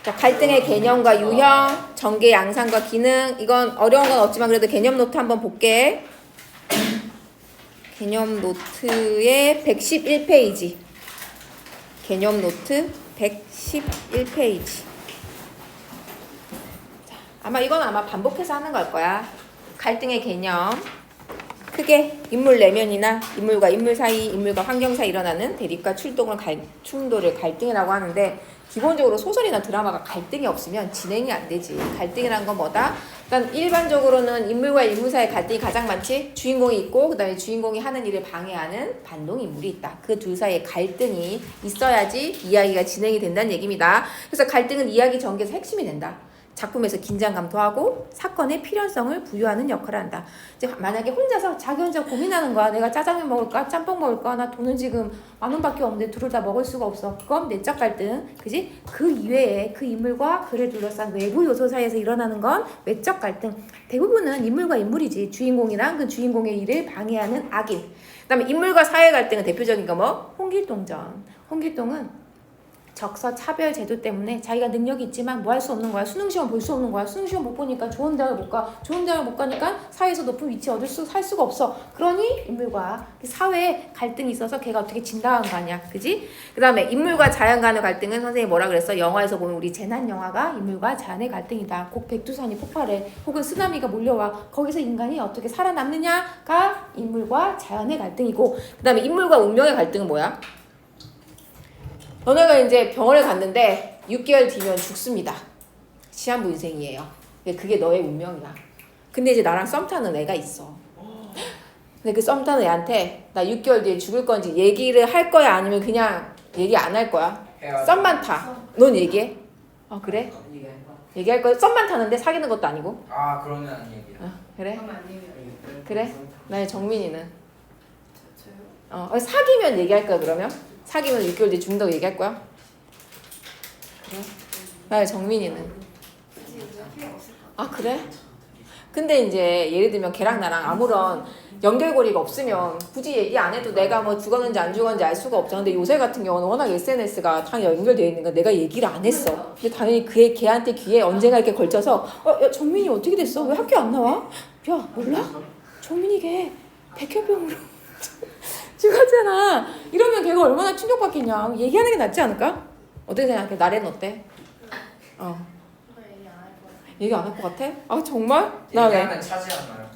자, 갈등의 개념과 유형, 전개 양상과 기능. 이건 어려운 건 없지만 그래도 개념 노트 한번 볼게. 개념 노트의 111페이지. 개념 노트 111페이지. 자, 아마 이건 아마 반복해서 하는 걸 거야. 갈등의 개념. 크게 인물 내면이나 인물과 인물 사이, 인물과 환경 사이 일어나는 대립과 충돌을 갈등이라고 하는데, 기본적으로 소설이나 드라마가 갈등이 없으면 진행이 안 되지. 갈등이란 건 뭐다? 일단 일반적으로는 인물과 인물 사이 갈등이 가장 많지. 주인공이 있고 그 다음에 주인공이 하는 일을 방해하는 반동인물이 있다. 그 둘 사이에 갈등이 있어야지 이야기가 진행이 된다는 얘기입니다. 그래서 갈등은 이야기 전개에서 핵심이 된다. 작품에서 긴장감 더하고 사건의 필연성을 부여하는 역할을 한다. 이제 만약에 혼자서 자기 혼자 고민하는 거야. 내가 짜장면 먹을까? 짬뽕 먹을까? 나 돈은 지금 10,000원밖에 없는데 둘을 다 먹을 수가 없어. 그건 내적 갈등. 그지? 그 이외에 그 인물과 그를 둘러싼 외부 요소 사이에서 일어나는 건 외적 갈등. 대부분은 인물과 인물이지. 주인공이랑 그 주인공의 일을 방해하는 악인. 그 다음에 인물과 사회 갈등은 대표적인 거 뭐? 홍길동전. 홍길동은 적서 차별 제도 때문에 자기가 능력이 있지만 뭐 할 수 없는 거야. 수능시험 볼 수 없는 거야. 수능시험 못 보니까 좋은 대학을 못 가. 좋은 대학을 못 가니까 사회에서 높은 위치 살 수가 없어. 그러니 인물과 사회에 갈등이 있어서 걔가 어떻게 진당한 거 아니야. 그지? 그 다음에 인물과 자연 간의 갈등은 선생님이 뭐라 그랬어? 영화에서 보면 우리 재난 영화가 인물과 자연의 갈등이다. 곧 백두산이 폭발해. 혹은 쓰나미가 몰려와. 거기서 인간이 어떻게 살아남느냐가 인물과 자연의 갈등이고, 그 다음에 인물과 운명의 갈등은 뭐야? 너네가 이제 병원에 갔는데 6개월 뒤면 죽습니다. 시한부 인생이에요. 그게 너의 운명이야. 근데 이제 나랑 썸 타는 애가 있어. 근데 그 썸 타는 애한테 나 6개월 뒤에 죽을 건지 얘기를 할 거야? 아니면 그냥 얘기 안 할 거야? 썸만 타. 넌 얘기해? 아 그래? 얘기할 거야? 썸만 타는데 사귀는 것도 아니고? 아 그러면 안 얘기해. 그래? 그래? 나의 정민이는? 사귀면 얘기할 거야 그러면? 사귀면 6개월 뒤에 죽는다고 얘기할 거야? 그래? 나의 정민이는? 아 그래? 근데 이제 예를 들면 걔랑 나랑 아무런 연결고리가 없으면 굳이 얘기 안 해도 내가 뭐 죽었는지 안 죽었는지 알 수가 없잖아. 근데 요새 같은 경우는 워낙 SNS가 다 연결되어 있는 거 내가 얘기를 안 했어. 근데 당연히 걔한테 귀에 언젠가 이렇게 걸쳐서 야 정민이 어떻게 됐어? 왜 학교 안 나와? 야 몰라? 정민이 걔 백혈병으로 죽었잖아. 이러면 걔가 얼마나 충격받겠냐. 얘기하는 게 낫지 않을까? 어떻게 생각해? 나래는 어때? 얘기 안 할 것 같아? 아 정말? 나 왜? 얘기하면 차지 않나요?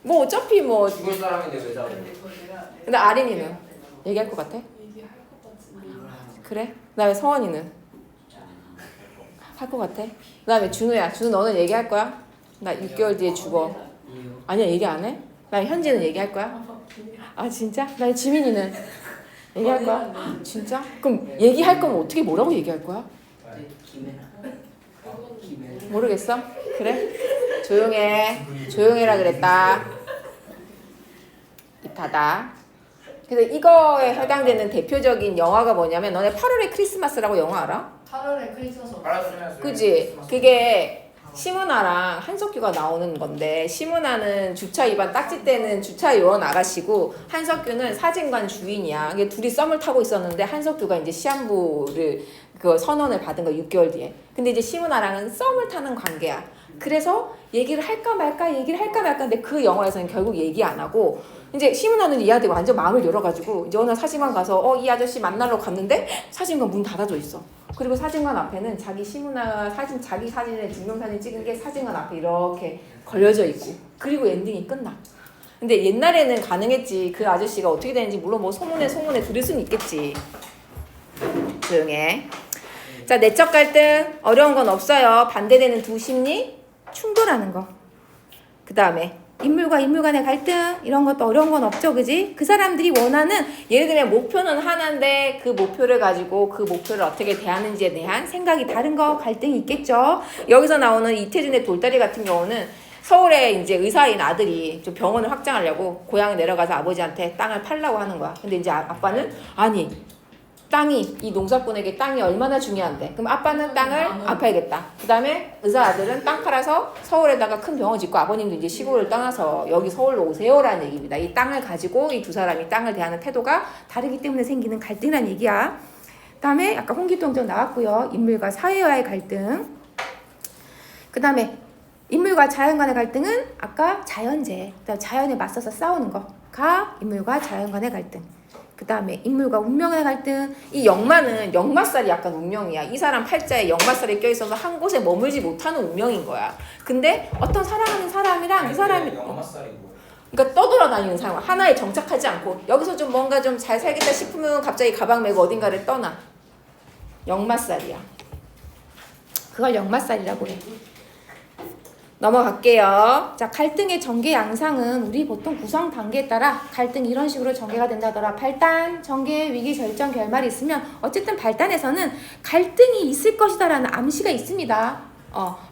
뭐 어차피 뭐 죽을 사람인데 왜 자고? 근데 아린이는? 얘기할 것 같아? 그래? 그 다음에 성원이는? 할 것 같아? 그 다음에 준우야. 준우 너는 얘기할 거야? 나 6개월 뒤에 죽어. 아니야 얘기 안 해? 나 현지는 얘기할 거야? 아 진짜? 나 지민이는? 얘기할 거야? 진짜? 그럼 얘기할 거면 어떻게 뭐라고 얘기할 거야? 모르겠어? 그래? 조용해. 조용해라 그랬다. 입 닫아. 그래서 이거에 해당되는 대표적인 영화가 뭐냐면 너네 8월의 크리스마스라고 영화 알아? 8월에 크리스마스. 그지? 그게 심은하랑 한석규가 나오는 건데, 심은하는 주차 위반 딱지 떼는 주차 요원 아가씨고 한석규는 사진관 주인이야. 이게 둘이 썸을 타고 있었는데 한석규가 이제 시한부를 그 선언을 받은 거야 6개월 뒤에. 근데 이제 심은하랑은 썸을 타는 관계야. 그래서 얘기를 할까 말까 근데 그 영화에서는 결국 얘기 안 하고 이제 심은하는 이한테 완전 마음을 열어가지고 이제 어느 사진관 가서 이 아저씨 만나러 갔는데 사진관 문 닫아져 있어. 그리고 사진관 앞에는 자기 심은하 사진, 자기 사진에 증명사진 찍은 게 사진관 앞에 이렇게 걸려져 있고, 그리고 엔딩이 끝나. 근데 옛날에는 가능했지. 그 아저씨가 어떻게 되는지 물론 뭐 소문에 들을 수는 있겠지. 조용해. 자, 내적 갈등 어려운 건 없어요. 반대되는 두 심리 충돌하는 거. 그 다음에 인물과 인물 간의 갈등 이런 것도 어려운 건 없죠. 그지? 그 사람들이 원하는, 예를 들면 목표는 하나인데 그 목표를 가지고 그 목표를 어떻게 대하는지에 대한 생각이 다른 거, 갈등이 있겠죠. 여기서 나오는 이태준의 돌다리 같은 경우는 서울에 이제 의사인 아들이 좀 병원을 확장하려고 고향에 내려가서 아버지한테 땅을 팔라고 하는 거야. 근데 이제 아빠는 아니 땅이, 이 농사꾼에게 땅이 얼마나 중요한데, 그럼 아빠는 땅을 안 팔겠다. 그 다음에 의사 아들은 땅 팔아서 서울에다가 큰 병원 짓고 아버님도 이제 시골을 떠나서 여기 서울로 오세요라는 얘기입니다. 이 땅을 가지고 이 두 사람이 땅을 대하는 태도가 다르기 때문에 생기는 갈등이라는 얘기야. 그다음에 아까 홍기통정 나왔고요. 인물과 사회와의 갈등. 그다음에 인물과 자연 간의 갈등은 아까 자연재해, 그다음 자연에 맞서서 싸우는 거가 인물과 자연 간의 갈등. 그다음에 인물과 운명의 갈등. 이 역마는 역마살이 약간 운명이야. 이 사람 팔자에 역마살이 껴있어서 한 곳에 머물지 못하는 운명인 거야. 근데 어떤 사랑하는 사람이랑 이 사람이 영마살이 뭐야? 그러니까 떠돌아다니는 사람, 하나에 정착하지 않고 여기서 좀 뭔가 좀 잘 살겠다 싶으면 갑자기 가방 메고 어딘가를 떠나. 역마살이야. 그걸 역마살이라고 해. 넘어갈게요. 자, 갈등의 전개 양상은 우리 보통 구성 단계에 따라 갈등 이런 식으로 전개가 된다더라. 발단, 전개, 위기, 절정, 결말이 있으면 어쨌든 발단에서는 갈등이 있을 것이다라는 암시가 있습니다.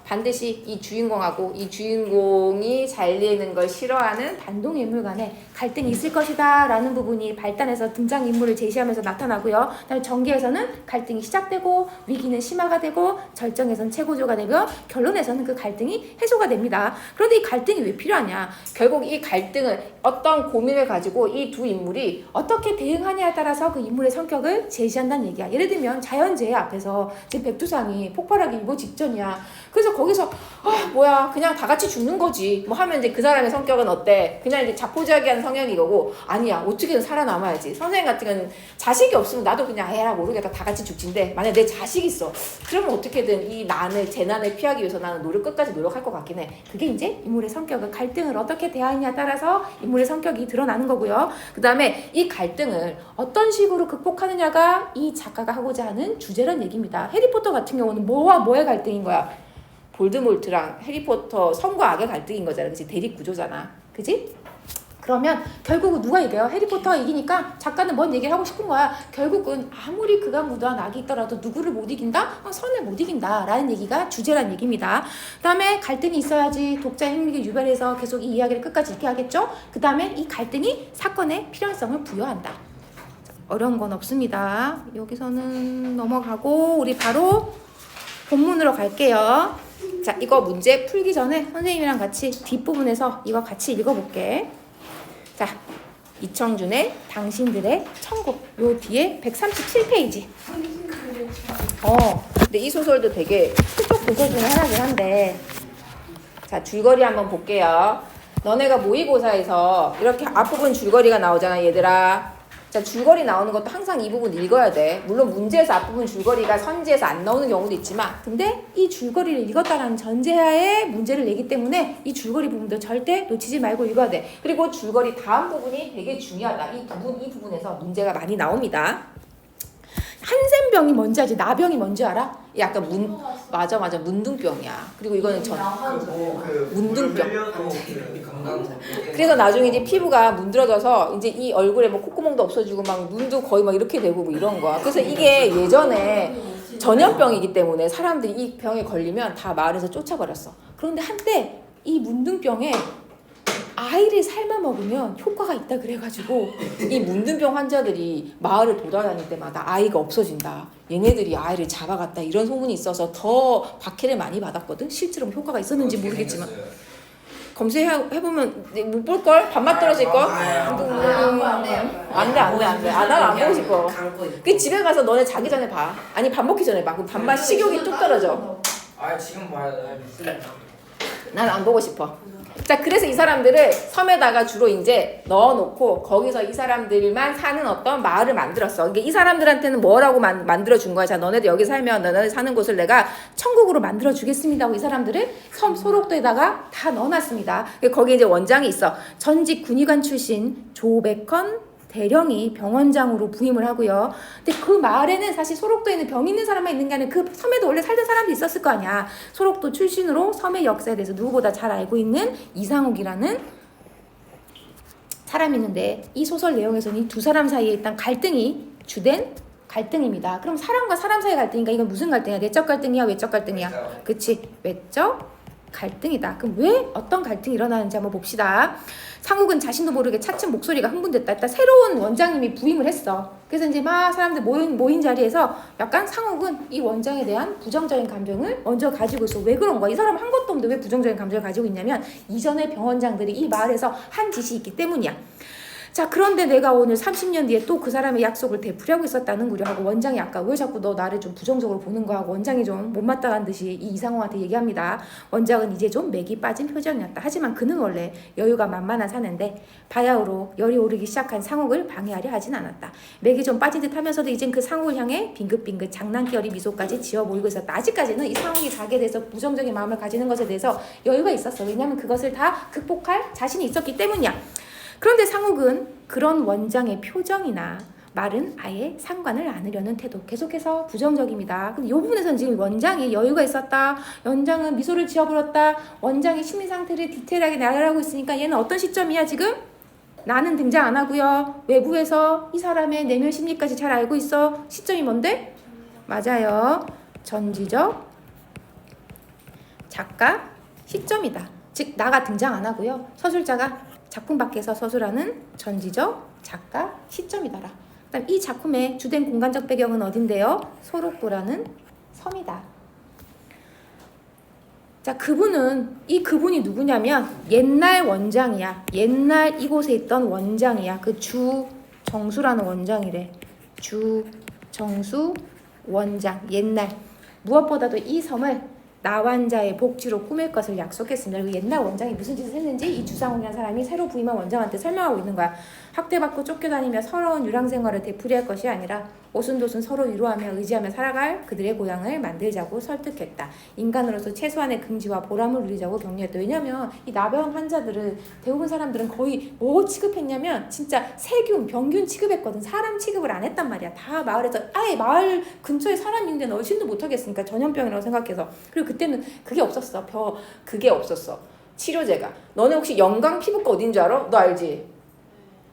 반드시 이 주인공하고 이 주인공이 잘리는 걸 싫어하는 반동인물 간에 갈등이 있을 것이다 라는 부분이 발단에서 등장인물을 제시하면서 나타나고요. 그다음에 전개에서는 갈등이 시작되고 위기는 심화가 되고 절정에서는 최고조가 되고 결론에서는 그 갈등이 해소가 됩니다. 그런데 이 갈등이 왜 필요하냐? 결국 이 갈등은 어떤 고민을 가지고 이 두 인물이 어떻게 대응하냐에 따라서 그 인물의 성격을 제시한다는 얘기야. 예를 들면 자연재해 앞에서 지금 백두산이 폭발하기 일보 직전이야. 그래서 거기서 뭐야 그냥 다 같이 죽는 거지 뭐 하면 이제 그 사람의 성격은 어때? 그냥 이제 자포자기한 성향이 거고 아니야 어떻게든 살아남아야지. 선생님 같은 경우는 자식이 없으면 나도 그냥 에라 모르겠다 다 같이 죽진데 만약 내 자식이 있어 그러면 어떻게든 이 재난을 피하기 위해서 나는 끝까지 노력할 것 같긴 해. 그게 이제 인물의 성격을 갈등을 어떻게 대하느냐에 따라서 인물의 성격이 드러나는 거고요. 그 다음에 이 갈등을 어떤 식으로 극복하느냐가 이 작가가 하고자 하는 주제란 얘기입니다. 해리포터 같은 경우는 뭐와 뭐의 갈등인 거야? 볼드모트랑 해리포터 선과 악의 갈등인 거잖아. 그치? 대립 구조잖아. 그치? 그러면 결국은 누가 이겨요? 해리포터가 이기니까 작가는 뭔 얘기를 하고 싶은 거야. 결국은 아무리 극악무도한 악이 있더라도 누구를 못 이긴다? 선을 못 이긴다 라는 얘기가 주제란 얘기입니다. 그 다음에 갈등이 있어야지 독자 행위를 유발해서 계속 이 이야기를 끝까지 읽게 하겠죠? 그 다음에 이 갈등이 사건의 필연성을 부여한다. 어려운 건 없습니다. 여기서는 넘어가고 우리 바로 본문으로 갈게요. 자, 이거 문제 풀기 전에 선생님이랑 같이 뒷부분에서 이거 같이 읽어볼게. 자, 이청준의 당신들의 천국. 요 뒤에 137페이지. 근데 이 소설도 되게 수족 도서 중에 하나긴 한데 자, 줄거리 한번 볼게요. 너네가 모의고사에서 이렇게 앞부분 줄거리가 나오잖아, 얘들아. 자, 줄거리 나오는 것도 항상 이 부분 읽어야 돼. 물론 문제에서 앞부분 줄거리가 선지에서 안 나오는 경우도 있지만 근데 이 줄거리를 읽었다라는 전제하에 문제를 내기 때문에 이 줄거리 부분도 절대 놓치지 말고 읽어야 돼. 그리고 줄거리 다음 부분이 되게 중요하다. 이 부분에서 문제가 많이 나옵니다. 한센병이 뭔지 알지? 나병이 뭔지 알아? 약간 맞아 문둥병이야. 그리고 이거는 문둥병. 그래서 나중에 이제 피부가 문드러져서 이제 이 얼굴에 뭐 콧구멍도 없어지고 막 눈도 거의 막 이렇게 되고 뭐 이런 거야. 그래서 이게 예전에 전염병이기 때문에 사람들이 이 병에 걸리면 다 마을에서 쫓아버렸어. 그런데 한때 이 문둥병에 아이를 삶아 먹으면 효과가 있다 그래가지고 이 문둥병 환자들이 마을을 돌아다닐 때마다 아이가 없어진다. 얘네들이 아이를 잡아갔다. 이런 소문이 있어서 더 박해를 많이 받았거든. 실제로 효과가 있었는지 모르겠지만 검색해보면 못 볼걸? 밥맛 떨어질걸? 안돼. 난 안 보고 싶어. 그 집에 가서 너네 자기 전에 봐. 아니 밥 먹기 전에 봐. 그럼 밥맛 식욕이 뚝 떨어져. 지금 봐야 돼. 난 안 보고 싶어. 자, 그래서 이 사람들을 섬에다가 주로 이제 넣어놓고 거기서 이 사람들만 사는 어떤 마을을 만들었어. 그러니까 이 사람들한테는 뭐라고 만들어준 거야? 자, 너네들 여기 살면 너네들 사는 곳을 내가 천국으로 만들어주겠습니다 하고 이 사람들을 섬 소록도에다가 다 넣어놨습니다. 거기 이제 원장이 있어. 전직 군의관 출신 조백헌 대령이 병원장으로 부임을 하고요. 근데 그 마을에는 사실 소록도에 있는 병 있는 사람만 있는 게 아니라 그 섬에도 원래 살던 사람도 있었을 거 아니야. 소록도 출신으로 섬의 역사에 대해서 누구보다 잘 알고 있는 이상욱이라는 사람이 있는데 이 소설 내용에서는 이 두 사람 사이에 일단 갈등이 주된 갈등입니다. 그럼 사람과 사람 사이의 갈등이니까 이건 무슨 갈등이야? 내적 갈등이야? 외적 갈등이야? 그치? 외적 갈등이다. 그럼 왜 어떤 갈등이 일어나는지 한번 봅시다. 상욱은 자신도 모르게 차츰 목소리가 흥분됐다. 일단 새로운 원장님이 부임을 했어. 그래서 이제 막 사람들 모인 자리에서 약간 상욱은 이 원장에 대한 부정적인 감정을 먼저 가지고 있어. 왜 그런 거야? 이 사람 한 것도 없는데 왜 부정적인 감정을 가지고 있냐면 이전의 병원장들이 이 마을에서 한 짓이 있기 때문이야. 자, 그런데 내가 오늘 30년 뒤에 또 그 사람의 약속을 되풀이하고 있었다는 거려 하고 원장이 아까 왜 자꾸 너 나를 좀 부정적으로 보는 거 하고 원장이 좀 못마땅한 듯이 이 이상호한테 얘기합니다. 원장은 이제 좀 맥이 빠진 표정이었다. 하지만 그는 원래 여유가 만만한 사는데 바야흐로 열이 오르기 시작한 상욱을 방해하려 하진 않았다. 맥이 좀 빠진 듯 하면서도 이젠 그 상욱을 향해 빙긋빙긋 장난기 어린 미소까지 지어 보이고 있었다. 아직까지는 이 상욱이 자기에 대해서 부정적인 마음을 가지는 것에 대해서 여유가 있었어. 왜냐하면 그것을 다 극복할 자신이 있었기 때문이야. 그런데 상욱은 그런 원장의 표정이나 말은 아예 상관을 안으려는 태도. 계속해서 부정적입니다. 근데 이 부분에서는 지금 원장이 여유가 있었다. 원장은 미소를 지어버렸다. 원장의 심리 상태를 디테일하게 나열하고 있으니까 얘는 어떤 시점이야 지금? 나는 등장 안 하고요. 외부에서 이 사람의 내면 심리까지 잘 알고 있어. 시점이 뭔데? 맞아요. 전지적 작가 시점이다. 즉 나가 등장 안 하고요. 서술자가 작품 밖에서 서술하는 전지적 작가 시점이더라. 그다음 이 작품의 주된 공간적 배경은 어딘데요? 소록도라는 섬이다. 자, 그분이 누구냐면 옛날 원장이야. 옛날 이곳에 있던 원장이야. 그 주정수라는 원장이래. 주정수 원장. 옛날. 무엇보다도 이 섬을 나환자의 복지로 꾸밀 것을 약속했습니다. 그리고 옛날 원장이 무슨 짓을 했는지 이 주상훈이라는 사람이 새로 부임한 원장한테 설명하고 있는 거야. 학대받고 쫓겨다니며 서러운 유랑 생활을 되풀이할 것이 아니라 오순도순 서로 위로하며 의지하며 살아갈 그들의 고향을 만들자고 설득했다. 인간으로서 최소한의 긍지와 보람을 누리자고 격려했다. 왜냐면 이 나병 환자들은 대부분 사람들은 거의 뭐 취급했냐면 진짜 세균, 병균 취급했거든. 사람 취급을 안 했단 말이야. 다 마을에서 아예 마을 근처에 사람 있는데 의심도 못하겠으니까 전염병이라고 생각해서. 그리고 그때는 그게 없었어. 그게 없었어. 치료제가. 너네 혹시 영광 피부과 어딘 줄 알아? 너 알지?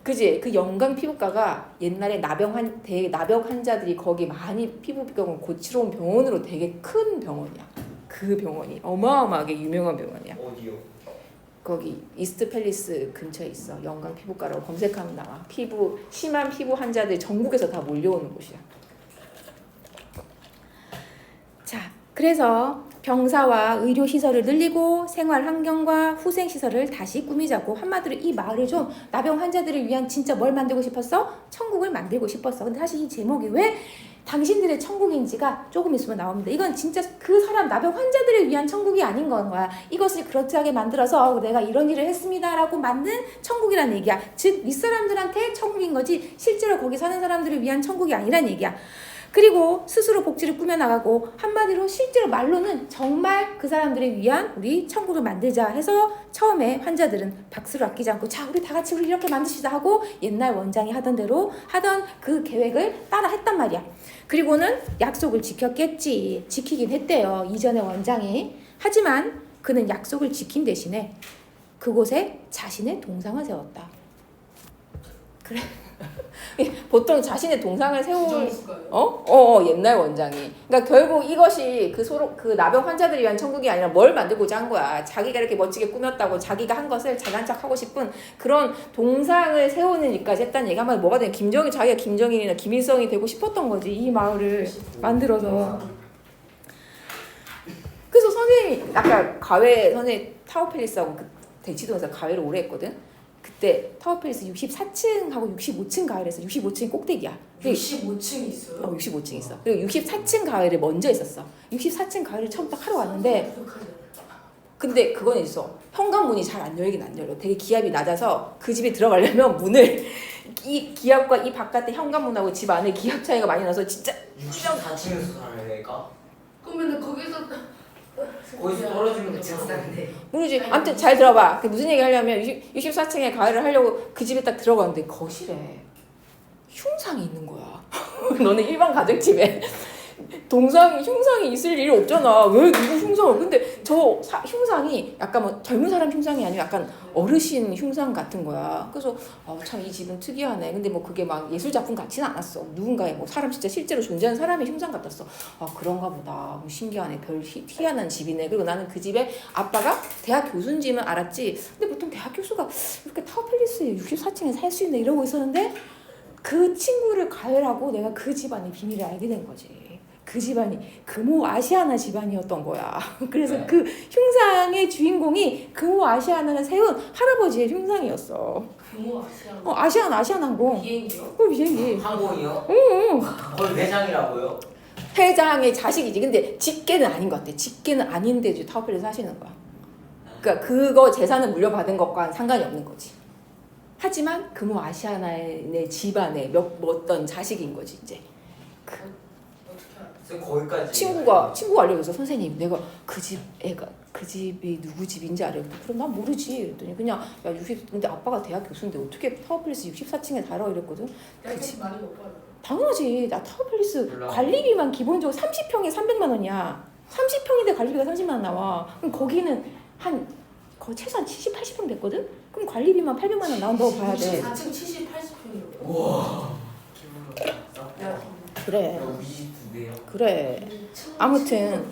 그지? 그 영광 피부과가 옛날에 나병 환자들이 거기 많이 피부병을 고치러 온 병원으로 되게 큰 병원이야. 그 병원이 어마어마하게 유명한 병원이야. 어디요? 거기 이스트 팰리스 근처에 있어. 영광 피부과라고 검색하면 나와. 심한 피부 환자들 전국에서 다 몰려오는 곳이야. 자, 그래서 병사와 의료시설을 늘리고 생활 환경과 후생시설을 다시 꾸미자고 한마디로 이 마을을 좀 나병 환자들을 위한 진짜 뭘 만들고 싶었어? 천국을 만들고 싶었어. 근데 사실 이 제목이 왜 당신들의 천국인지가 조금 있으면 나옵니다. 이건 진짜 그 사람 나병 환자들을 위한 천국이 아닌 건 거야. 이것을 그럴듯하게 만들어서 내가 이런 일을 했습니다라고 만든 천국이라는 얘기야. 즉 윗사람들한테 천국인 거지 실제로 거기 사는 사람들을 위한 천국이 아니란 얘기야. 그리고 스스로 복지를 꾸며나가고 한마디로 실제로 말로는 정말 그 사람들을 위한 우리 천국을 만들자 해서 처음에 환자들은 박수를 아끼지 않고 자 우리 다 같이 우리 이렇게 만드시다 하고 옛날 원장이 하던 대로 하던 그 계획을 따라 했단 말이야. 그리고는 약속을 지켰겠지. 지키긴 했대요. 이전의 원장이. 하지만 그는 약속을 지킨 대신에 그곳에 자신의 동상을 세웠다. 그래. 보통 자신의 동상을 세울 옛날 원장이. 그러니까 결국 이것이 그 나병 환자들을 위한 천국이 아니라 뭘 만들고자 한 거야. 자기가 이렇게 멋지게 꾸몄다고 자기가 한 것을 잘난 척하고 싶은 그런 동상을 세우는 일까지 했다는 얘기. 한마디로 뭐가 되냐. 자기가 김정일이나 김일성이 되고 싶었던 거지. 이 마을을 만들어서. 그래서 선생님이 아까 선생님 타워팰리스하고 그 대치동에서 가회를 오래 했거든. 그때 타워팰리스 64층하고 65층 가회를 했어. 65층이 꼭대기야. 65층이 있어요? 65층 있어. 그리고 64층 가회를 먼저 했었어. 64층 가회를 처음 딱 하러 왔는데 근데 그건 있어. 현관문이 잘 안 열리긴 안 열려. 되게 기압이 낮아서 그 집에 들어가려면 문을 이 기압과 이 바깥의 현관문하고 집 안에 기압 차이가 많이 나서 진짜 64층에서 살아야 되니까? 그러면 거기서 떨어지면 괜찮은데. 모르지. 아무튼 잘 들어봐. 무슨 얘기 하려면 64층에 가회를 하려고 그 집에 딱 들어가는데 거실에 흉상이 있는 거야. 너는 일반 가정집에 흉상이 있을 일이 없잖아. 왜 누구 흉상을? 근데 저 흉상이 약간 뭐 젊은 사람 흉상이 아니고 약간 어르신 흉상 같은 거야. 그래서 참 이 집은 특이하네. 근데 뭐 그게 막 예술 작품 같지는 않았어. 누군가의 뭐 사람 진짜 실제로 존재하는 사람의 흉상 같았어. 그런가 보다. 뭐 신기하네. 별 희한한 집이네. 그리고 나는 그 집에 아빠가 대학 교수인지는 알았지. 근데 보통 대학 교수가 이렇게 타워팰리스에 64층에 살 수 있네 이러고 있었는데 그 친구를 가해라고 내가 그 집안의 비밀을 알게 된 거지. 그 집안이 금호 아시아나 집안이었던 거야. 그래서 그 흉상의 주인공이 금호 아시아나를 세운 할아버지의 흉상이었어. 금호 아시아. 아시아나 항공. 비행기요? 비행기. 항공이요? 응. 거의 회장이라고요? 회장의 자식이지. 근데 직계는 아닌 것 같아. 직계는 아닌데 이제 타워플레이스 하시는 거야. 그러니까 그거 재산을 물려받은 것과는 상관이 없는 거지. 하지만 금호 아시아나의 집안의 어떤 자식인 거지 이제. 쌤 거기까지. 친구가 알려줘서 선생님 내가 그 집 애가 그 집이 누구 집인지 알아요. 그럼 난 모르지. 그랬더니 그냥 야 60 근데 아빠가 대학 교수인데 어떻게 타워플레이스 64층에 살아 이랬거든. 그 집 많이 못 받아. 당연하지. 나 타워플레이스 몰라. 관리비만 기본적으로 30평에 300만 원이야. 30평인데 관리비가 30만 원 나와. 그럼 거기는 거의 최소한 70, 80평 됐거든? 그럼 관리비만 800만 원 나온다고 봐야 돼. 4층 70, 80평이요. 우와. 그래. 우리 두 배요. 그래. 아무튼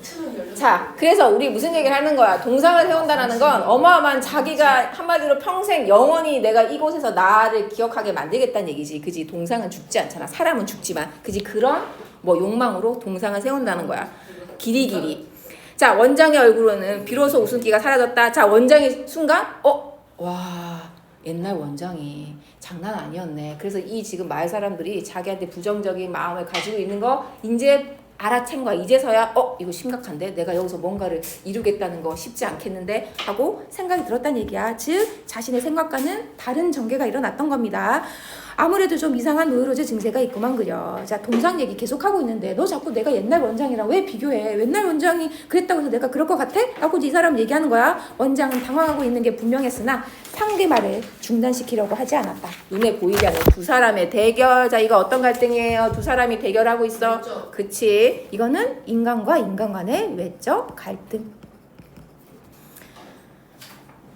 자, 그래서 우리 무슨 얘기를 하는 거야? 동상을 세운다라는 건 어마어마한 자기가 한마디로 평생 영원히 내가 이곳에서 나를 기억하게 만들겠다는 얘기지. 그지? 동상은 죽지 않잖아. 사람은 죽지만. 그지? 그런 뭐 욕망으로 동상을 세운다는 거야. 길이길이. 자, 원장의 얼굴로는 비로소 웃음기가 사라졌다. 자, 원장이 순간 와, 옛날 원장이 장난 아니었네. 그래서 이 지금 마을 사람들이 자기한테 부정적인 마음을 가지고 있는 거 이제 알아챈 거야. 이제서야 이거 심각한데 내가 여기서 뭔가를 이루겠다는 거 쉽지 않겠는데 하고 생각이 들었다는 얘기야. 즉 자신의 생각과는 다른 전개가 일어났던 겁니다. 아무래도 좀 이상한 노이로제 증세가 있구만 그려. 자, 동상 얘기 계속하고 있는데 너 자꾸 내가 옛날 원장이랑 왜 비교해? 옛날 원장이 그랬다고 해서 내가 그럴 것 같아? 라고 이제 이 사람 얘기하는 거야. 원장은 당황하고 있는 게 분명했으나 상대 말을 중단시키려고 하지 않았다. 눈에 보이지 않는 두 사람의 대결. 자, 이거 어떤 갈등이에요? 두 사람이 대결하고 있어. 외적. 그치. 이거는 인간과 인간 간의 외적 갈등.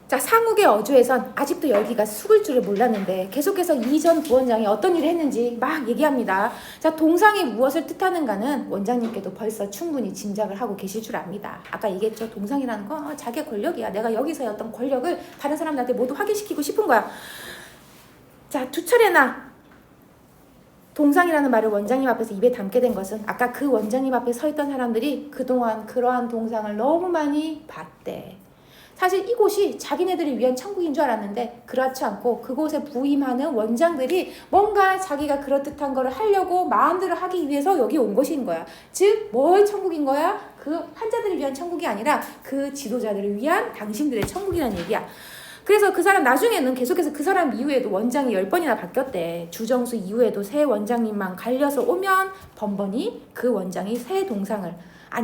자, 상욱의 어조에선 아직도 열기가 숙을 줄을 몰랐는데 계속해서 이 전 부원장이 어떤 일을 했는지 막 얘기합니다. 자, 동상이 무엇을 뜻하는가는 원장님께도 벌써 충분히 짐작을 하고 계실 줄 압니다. 아까 얘기했죠. 동상이라는 건 자기의 권력이야. 내가 여기서의 어떤 권력을 다른 사람들한테 모두 확인시키고 싶은 거야. 자, 두 차례나 동상이라는 말을 원장님 앞에서 입에 담게 된 것은 아까 그 원장님 앞에 서 있던 사람들이 그동안 그러한 동상을 너무 많이 봤대. 사실 이곳이 자기네들을 위한 천국인 줄 알았는데 그렇지 않고 그곳에 부임하는 원장들이 뭔가 자기가 그럴듯한 거를 하려고 마음대로 하기 위해서 여기 온 것인 거야. 즉, 뭘 천국인 거야? 그 환자들을 위한 천국이 아니라 그 지도자들을 위한 당신들의 천국이라는 얘기야. 그래서 그 사람 나중에는 계속해서 그 사람 이후에도 원장이 10번이나 바뀌었대. 주정수 이후에도 새 원장님만 갈려서 오면 번번이 그 원장이 새 동상을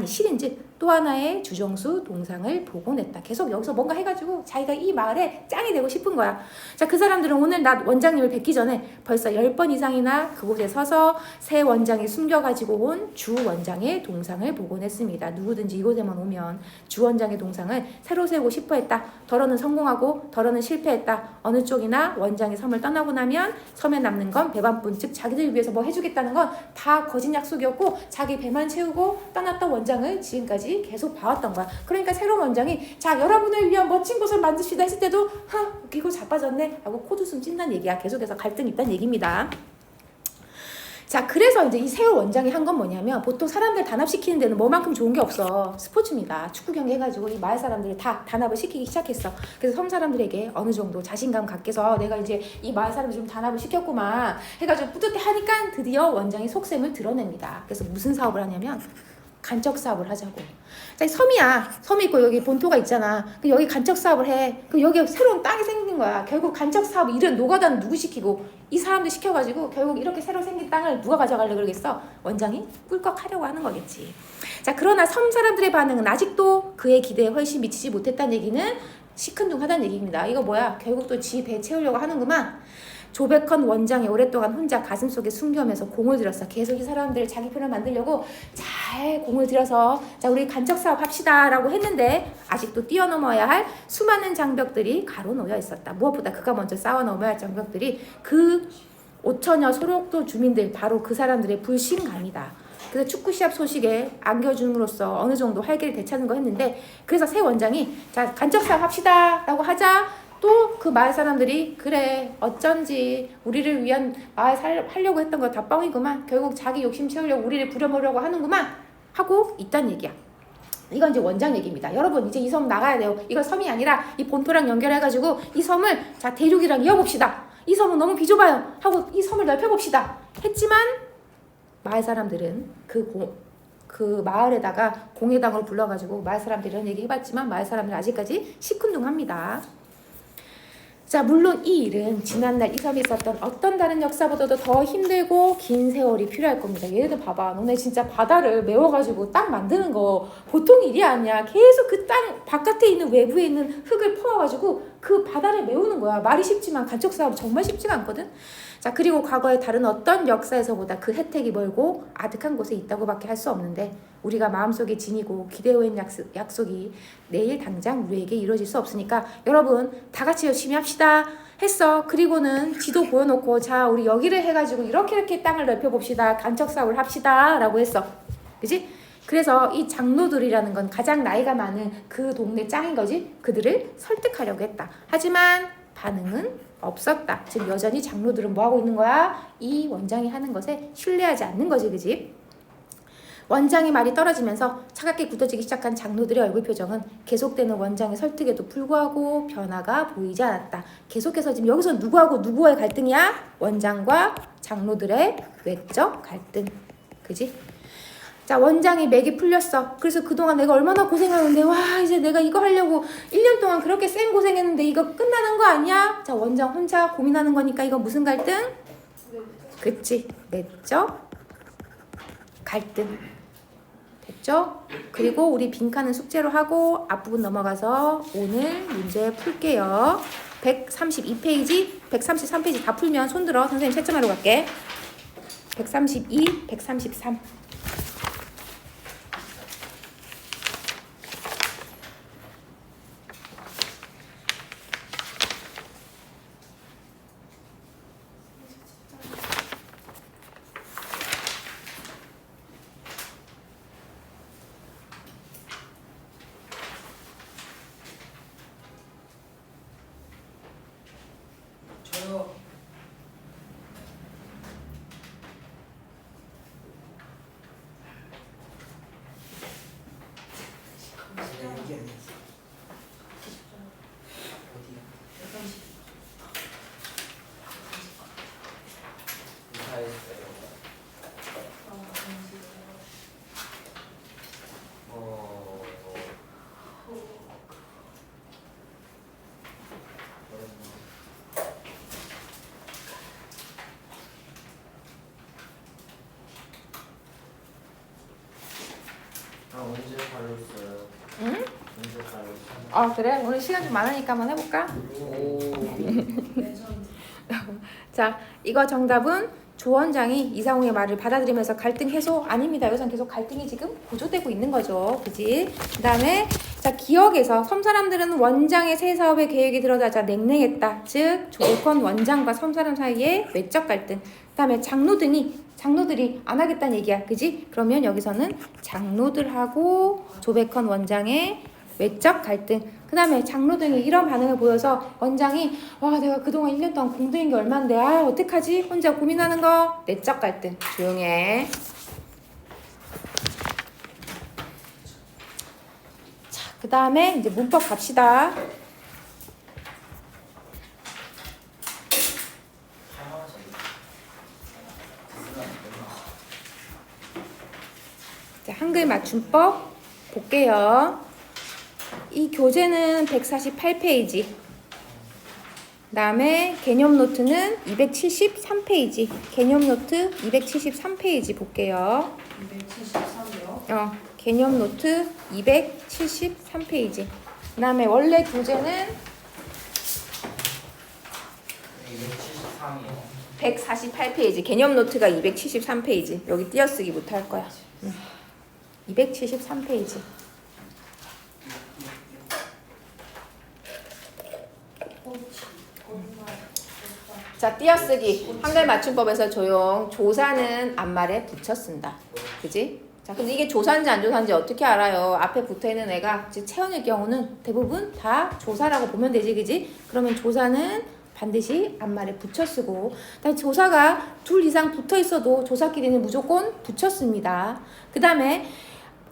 실은즉 또 하나의 주정수 동상을 복원했다. 계속 여기서 뭔가 해가지고 자기가 이 마을에 짱이 되고 싶은 거야. 자, 그 사람들은 오늘 낮 원장님을 뵙기 전에 벌써 10번 이상이나 그곳에 서서 새 원장이 숨겨가지고 온 주 원장의 동상을 복원했습니다. 누구든지 이곳에만 오면 주 원장의 동상을 새로 세우고 싶어 했다. 덜어는 성공하고 덜어는 실패했다. 어느 쪽이나 원장이 섬을 떠나고 나면 섬에 남는 건 배반뿐. 즉 자기들 위해서 뭐 해주겠다는 건 다 거짓 약속이었고 자기 배만 채우고 떠났던 원장을 지금까지 계속 봐왔던 거야. 그러니까 새로운 원장이 자, 여러분을 위한 멋진 곳을 만듭시다 했을 때도 웃기고 자빠졌네 하고 코웃음 찐다는 얘기야. 계속해서 갈등이 있다는 얘기입니다. 자, 그래서 이제 이 새로운 원장이 한 건 뭐냐면 보통 사람들 단합시키는 데는 뭐만큼 좋은 게 없어. 스포츠입니다. 축구 경기 해가지고 이 마을 사람들을 다 단합을 시키기 시작했어. 그래서 섬 사람들에게 어느 정도 자신감 갖게 해서 내가 이제 이 마을 사람들 좀 단합을 시켰구만 해가지고 뿌듯해 하니까 드디어 원장이 속셈을 드러냅니다. 그래서 무슨 사업을 하냐면 간척 사업을 하자고. 자, 섬이야. 섬이 있고 여기 본토가 있잖아. 그 여기 간척 사업을 해. 그 여기 새로운 땅이 생긴 거야. 결국 간척 사업 일은 노가다는 누구 시키고 이 사람들 시켜가지고 결국 이렇게 새로 생긴 땅을 누가 가져가려고 그러겠어? 원장이 꿀꺽 하려고 하는 거겠지. 자, 그러나 섬 사람들의 반응은 아직도 그의 기대에 훨씬 미치지 못했다는 얘기는 시큰둥하다는 얘기입니다. 이거 뭐야? 결국 또 지 배 채우려고 하는구만. 조백헌 원장이 오랫동안 혼자 가슴속에 숨겨면서 공을 들였어. 계속 이 사람들 자기 편을 만들려고 잘 공을 들여서 자, 우리 간척 사업 합시다 라고 했는데 아직도 뛰어넘어야 할 수많은 장벽들이 가로놓여 있었다. 무엇보다 그가 먼저 쌓아넘어야 할 장벽들이 그 5천여 소록도 주민들, 바로 그 사람들의 불신감이다. 그래서 축구 시합 소식에 안겨줌으로써 어느 정도 활기를 되찾는 거 했는데 그래서 새 원장이 자, 간척 사업 합시다 라고 하자 또 그 마을 사람들이 그래 어쩐지 우리를 위한 마을 하려고 했던 거 다 뻥이구만. 결국 자기 욕심 채우려고 우리를 부려먹으려고 하는구만 하고 있다는 얘기야. 이건 이제 원장 얘기입니다. 여러분 이제 이 섬 나가야 돼요. 이건 섬이 아니라 이 본토랑 연결해가지고 이 섬을 자 대륙이랑 이어봅시다. 이 섬은 너무 비좁아요. 하고 이 섬을 넓혀봅시다. 했지만 마을 사람들은 그 마을에다가 공회당을 불러가지고 마을 사람들이 이런 얘기 해봤지만 마을 사람들은 아직까지 시큰둥합니다. 자, 물론 이 일은 지난날 이 섬에 있었던 어떤 다른 역사보다도 더 힘들고 긴 세월이 필요할 겁니다. 얘네들 봐봐. 너네 진짜 바다를 메워가지고 땅 만드는 거 보통 일이 아니야. 계속 그 땅 바깥에 있는 외부에 있는 흙을 퍼와가지고 그 바다를 메우는 거야. 말이 쉽지만 간척 사업 정말 쉽지가 않거든. 자, 그리고 과거의 다른 어떤 역사에서보다 그 혜택이 멀고 아득한 곳에 있다고밖에 할 수 없는데 우리가 마음속에 지니고 기대어온 약속이 내일 당장 우리에게 이루어질 수 없으니까 여러분 다 같이 열심히 합시다 했어. 그리고는 지도 보여놓고 자 우리 여기를 해가지고 이렇게 땅을 넓혀봅시다. 간척 사업을 합시다 라고 했어. 그지? 그래서 이 장로들이라는 건 가장 나이가 많은 그 동네 짱인 거지. 그들을 설득하려고 했다. 하지만 반응은 없었다. 즉 여전히 장로들은 뭐하고 있는 거야? 이 원장이 하는 것에 신뢰하지 않는 거지. 그지? 원장의 말이 떨어지면서 차갑게 굳어지기 시작한 장로들의 얼굴 표정은 계속되는 원장의 설득에도 불구하고 변화가 보이지 않았다. 계속해서 지금 여기서 누구하고 누구와의 갈등이야? 원장과 장로들의 외적 갈등. 그지? 자, 원장이 맥이 풀렸어. 그래서 그동안 내가 얼마나 고생하는데 와 이제 내가 이거 하려고 1년 동안 그렇게 쌩 고생했는데 이거 끝나는 거 아니야? 자, 원장 혼자 고민하는 거니까 이거 무슨 갈등? 그치, 내적 갈등. 됐죠? 그리고 우리 빈칸은 숙제로 하고 앞부분 넘어가서 오늘 문제 풀게요. 132페이지, 133페이지 다 풀면 손들어. 선생님 채점하러 갈게. 132, 133. 저요. 여기 아니었어. 어디야? 130. 이사했어요. 언제 발랐어요? 응? 언제 발랐어요? 아 그래? 오늘 시간 좀 많으니까 한번 해볼까? 오. 자, 이거 정답은 조 원장이 이상우의 말을 받아들이면서 갈등 해소 아닙니다. 여기서 계속 갈등이 지금 고조되고 있는 거죠. 그지? 그 다음에 자 기억에서 섬 사람들은 원장의 새 사업의 계획이 들어가자 냉랭했다. 즉 조백헌 원장과 섬 사람 사이의 외적 갈등. 그 다음에 장로들이 안 하겠다는 얘기야. 그지? 그러면 여기서는 장로들하고 조백헌 원장의 외적 갈등. 그 다음에 장로등이 이런 반응을 보여서 원장이 와 내가 그동안 1년 동안 공들인 게 얼만데 아 어떡하지? 혼자 고민하는 거. 내적 갈등. 조용해. 자, 그 다음에 이제 문법 갑시다. 자, 한글 맞춤법 볼게요. 이 교재는 148페이지. 그다음에 개념 노트는 273페이지. 개념 노트 273페이지 볼게요. 273이요? 개념 노트 273페이지. 그다음에 원래 교재는 273이요. 148페이지. 개념 노트가 273페이지. 여기 띄어쓰기 못 할 거야. 273페이지. 자, 띄어쓰기. 한글 맞춤법에서 조용. 조사는 앞말에 붙여 쓴다. 그지? 자, 근데 이게 조사인지 안 조사인지 어떻게 알아요? 앞에 붙어 있는 애가 채연의 경우는 대부분 다 조사라고 보면 되지, 그지? 그러면 조사는 반드시 앞말에 붙여 쓰고, 그다음에 조사가 둘 이상 붙어 있어도 조사끼리는 무조건 붙여 씁니다. 그 다음에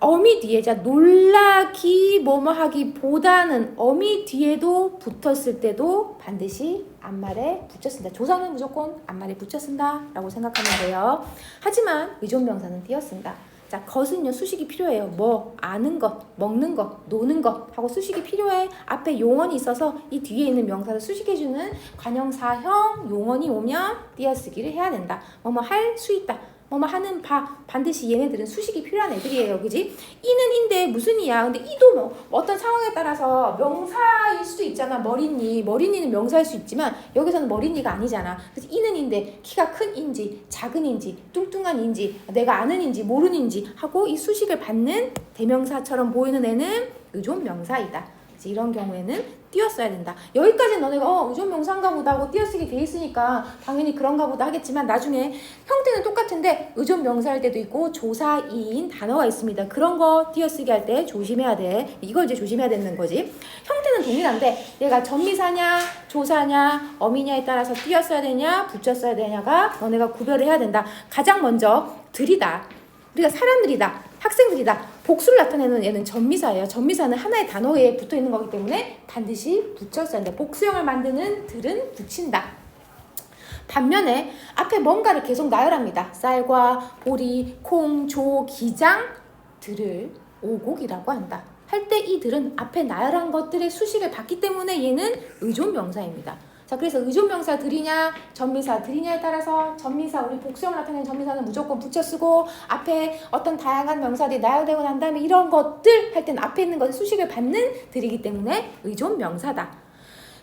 어미 뒤에, 자, 놀라기 뭐뭐 하기보다는 어미 뒤에도 붙었을 때도 반드시 앞말에 붙여 쓴다. 조사는 무조건 앞말에 붙여 쓴다 라고 생각하면 돼요. 하지만 의존명사는 띄어 쓴다. 자, 것은요 수식이 필요해요. 뭐 아는 것, 먹는 것, 노는 것 하고 수식이 필요해. 앞에 용언이 있어서 이 뒤에 있는 명사를 수식해주는 관형사형 용언이 오면 띄어쓰기를 해야 된다. 뭐뭐 할 수 있다. 뭐뭐 하는 바, 반드시 얘네들은 수식이 필요한 애들이에요. 그지? 이는 인데 무슨 이야. 근데 이도 뭐 어떤 상황에 따라서 명사일 수도 있잖아. 머리니는 명사일 수 있지만 여기서는 머리니가 아니잖아. 그래서 이는 인데 키가 큰 인지 작은 인지 뚱뚱한 인지 내가 아는 인지 모르는 인지 하고 이 수식을 받는 대명사처럼 보이는 애는 의존명사이다. 이런 경우에는 띄었어야 된다. 여기까지 너네가 의존명사인가 보다 하고 띄어쓰기 돼 있으니까 당연히 그런가 보다 하겠지만 나중에 형태는 똑같은데 의존명사일 때도 있고 조사인 단어가 있습니다. 그런 거 띄어쓰기 할 때 조심해야 돼. 이걸 이제 조심해야 되는 거지. 형태는 동일한데 얘가 전미사냐 조사냐 어미냐에 따라서 띄었어야 되냐 붙였어야 되냐가 너네가 구별을 해야 된다. 가장 먼저 들이다. 우리가 사람들이다. 학생들이다. 복수를 나타내는 얘는 전미사예요. 전미사는 하나의 단어에 붙어있는 거기 때문에 반드시 붙였어야 한다. 복수형을 만드는 들은 붙인다. 반면에 앞에 뭔가를 계속 나열합니다. 쌀과 보리, 콩, 조, 기장, 들을 오곡이라고 한다. 할 때 이 들은 앞에 나열한 것들의 수식을 받기 때문에 얘는 의존명사입니다. 자, 그래서 의존명사 들이냐 전미사 들이냐에 따라서 전미사 우리 복수형을 나타내는 전미사는 무조건 붙여 쓰고 앞에 어떤 다양한 명사들이 나열되고 난 다음에 이런 것들 할 때는 앞에 있는 것을 수식을 받는 들이기 때문에 의존명사다.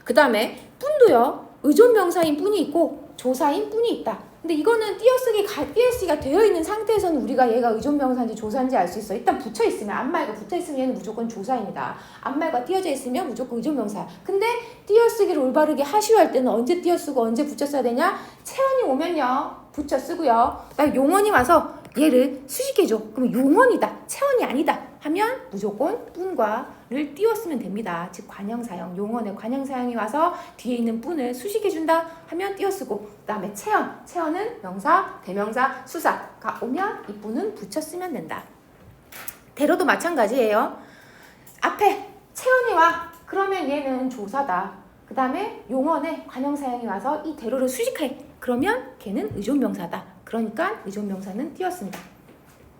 그 다음에 뿐도요 의존명사인 뿐이 있고 조사인 뿐이 있다. 근데 이거는 띄어쓰기가 되어 있는 상태에서는 우리가 얘가 의존명사인지 조사인지 알 수 있어. 일단 붙여 있으면 앞말과 붙어 있으면 얘는 무조건 조사입니다. 앞말과 띄어져 있으면 무조건 의존명사. 근데 띄어쓰기를 올바르게 하시오 할 때는 언제 띄어쓰고 언제 붙여 써야 되냐? 체언이 오면요 붙여 쓰고요. 그다음에 용언이 와서 얘를 수식해줘. 그럼 용언이다. 체언이 아니다. 하면 무조건 뿐과를 띄웠으면 됩니다. 즉 관형사형, 용언의 관형사형이 와서 뒤에 있는 뿐을 수식해준다 하면 띄어쓰고 그 다음에 체언은 명사, 대명사, 수사가 오면 이 뿐은 붙였으면 된다. 대로도 마찬가지예요. 앞에 체언이 와. 그러면 얘는 조사다. 그 다음에 용언의 관형사형이 와서 이 대로를 수식해. 그러면 걔는 의존명사다. 그러니까 의존명사는 띄었습니다.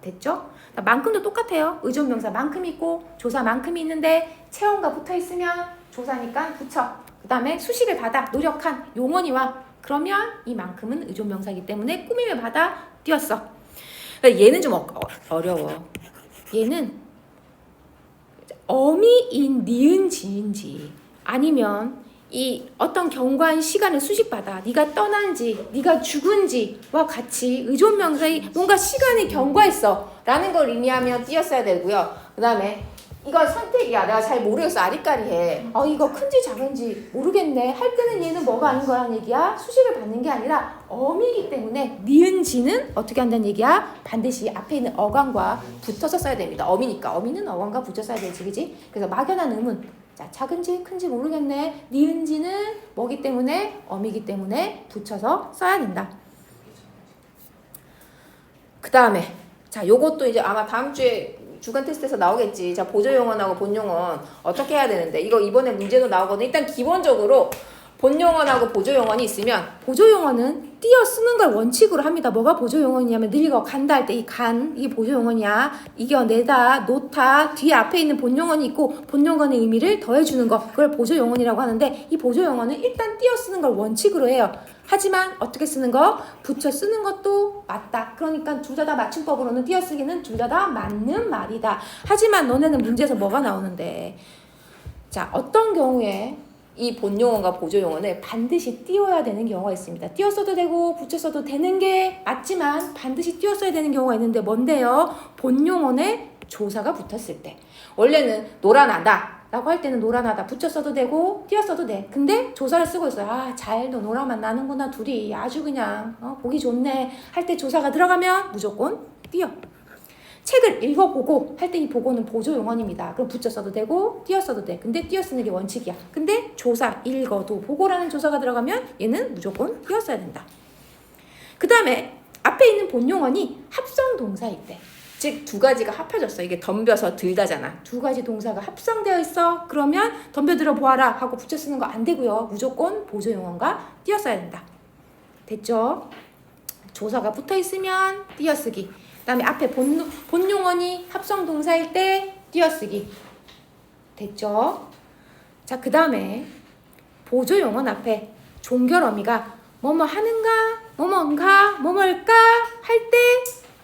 됐죠? 만큼도 똑같아요. 의존명사 만큼 있고 조사 만큼이 있는데 체언과 붙어있으면 조사니까 붙여. 그 다음에 수식을 받아 노력한 용언이 와. 그러면 이 만큼은 의존명사이기 때문에 꾸밈을 받아 띄었어. 얘는 좀 어려워. 얘는 어미인 니은지인지 아니면 이 어떤 경과한 시간을 수식받아 네가 떠난지 네가 죽은지와 같이 의존명사의 뭔가 시간이 경과했어 라는 걸 의미하면 띄었어야 되고요. 그 다음에 이건 선택이야. 내가 잘 모르겠어. 아리까리해. 이거 큰지 작은지 모르겠네 할 때는 얘는 뭐가 아닌 거라는 얘기야. 수식을 받는 게 아니라 어미이기 때문에 니은지는 어떻게 한다는 얘기야. 반드시 앞에 있는 어간과 붙어서 써야 됩니다. 어미니까 어미는 어간과 붙여 써야 되지. 그지? 그래서 막연한 의문 자, 작은지 큰지 모르겠네. 니은지는 뭐기 때문에 어미기 때문에 붙여서 써야 된다. 그 다음에 자, 요것도 이제 아마 다음 주에 주간 테스트에서 나오겠지. 자, 보조용언하고 본용언 어떻게 해야 되는데 이거 이번에 문제도 나오거든. 일단 기본적으로 본용언하고 보조용언이 있으면 보조용언은 띄어 쓰는 걸 원칙으로 합니다. 뭐가 보조용언이냐면 늙어 간다 할 때 이 간 이게 보조용언이야. 이겨내다 놓다 뒤에 앞에 있는 본용언이 있고 본용언의 의미를 더해주는 거 그걸 보조용언이라고 하는데 이 보조용언은 일단 띄어 쓰는 걸 원칙으로 해요. 하지만 어떻게 쓰는 거? 붙여 쓰는 것도 맞다. 그러니까 둘 다 맞춤법으로는 띄어쓰기는 둘 다 맞는 말이다. 하지만 너네는 문제에서 뭐가 나오는데 자 어떤 경우에 이 본용언과 보조용언을 반드시 띄워야 되는 경우가 있습니다. 띄었어도 되고 붙였어도 되는 게 맞지만 반드시 띄웠어야 되는 경우가 있는데 뭔데요? 본용언에 조사가 붙었을 때 원래는 놀아나다 라고 할 때는 놀아나다 붙였어도 되고 띄었어도 돼. 근데 조사를 쓰고 있어요. 잘 너 놀아만 나는구나 둘이 아주 그냥 보기 좋네 할 때 조사가 들어가면 무조건 띄어. 책을 읽어보고 할 때 이 보고는 보조용언입니다. 그럼 붙였어도 되고 띄었어도 돼. 근데 띄어 쓰는 게 원칙이야. 근데 조사, 읽어도 보고라는 조사가 들어가면 얘는 무조건 띄었어야 된다. 그 다음에 앞에 있는 본용언이 합성동사일 때 즉 두 가지가 합쳐졌어. 이게 덤벼서 들다잖아. 두 가지 동사가 합성되어 있어. 그러면 덤벼들어 보아라 하고 붙여 쓰는 거 안 되고요. 무조건 보조용어가 띄어써야 된다. 됐죠? 조사가 붙어 있으면 띄어쓰기. 그다음에 앞에 본용어니 합성 동사일 때 띄어쓰기. 됐죠? 자, 그다음에 보조용어 앞에 종결어미가 뭐뭐 하는가, 뭐뭔가, 뭐뭘까 할 때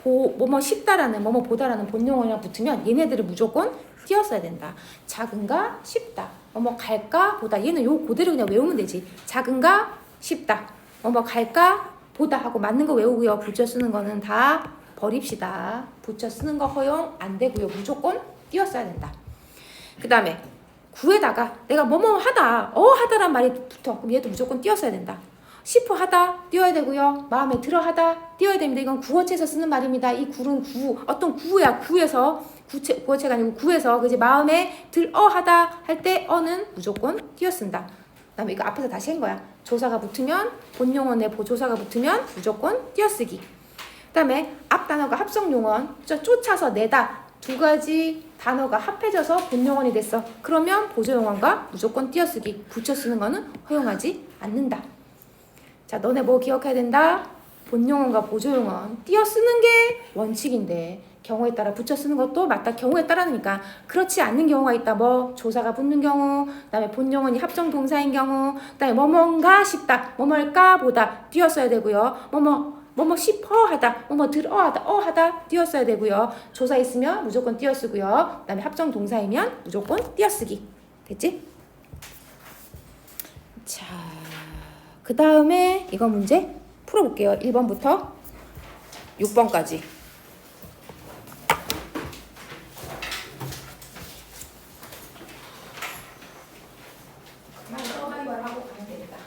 뭐뭐 쉽다라는 뭐뭐 보다라는 본용어랑 붙으면 얘네들을 무조건 띄어써야 된다. 작은가, 쉽다. 뭐뭐 갈까, 보다. 얘는 요 그대로 그냥 외우면 되지. 작은가, 쉽다. 뭐뭐 갈까, 보다 하고 맞는 거 외우고요. 붙여 쓰는 거는 다 버립시다. 붙여 쓰는 거 허용 안 되고요. 무조건 띄어써야 된다. 그 다음에 구에다가 내가 뭐뭐 하다, 하다란 말이 붙어. 그럼 얘도 무조건 띄어써야 된다. 싶어 하다 띄워야 되고요. 마음에 들어 하다 띄워야 됩니다. 이건 구어체에서 쓰는 말입니다. 이 구는 어떤 구야. 구에서 구어체가 아니고 구에서 그지 마음에 들어 하다 할 때 어는 무조건 띄어 쓴다. 그다음에 이거 앞에서 다시 한 거야. 조사가 붙으면 본용어내 보조사가 붙으면 무조건 띄어쓰기. 그다음에 앞 단어가 합성용언 쫓아서 내다 두 가지 단어가 합해져서 본용언이 됐어. 그러면 보조용언과 무조건 띄어쓰기. 붙여 쓰는 거는 허용하지 않는다. 자, 너네 뭐 기억해야 된다? 본용어과 보조용어 띄어 쓰는 게 원칙인데 경우에 따라 붙여 쓰는 것도 맞다. 경우에 따라니까 그렇지 않는 경우가 있다. 뭐 조사가 붙는 경우, 그다음에 본용어니 합성 동사인 경우, 그다음에 뭐뭔가 싶다, 뭐뭘까 보다 띄어 써야 되고요. 뭐뭐 싶어 하다, 뭐뭐 들어 하다, 하다 띄어 써야 되고요. 조사 있으면 무조건 띄어 쓰고요. 그다음에 합성 동사이면 무조건 띄어 쓰기. 됐지? 자. 그 다음에 이거 문제 풀어볼게요. 1번부터 6번까지. 그만 써가지고 하고 가면 되겠다.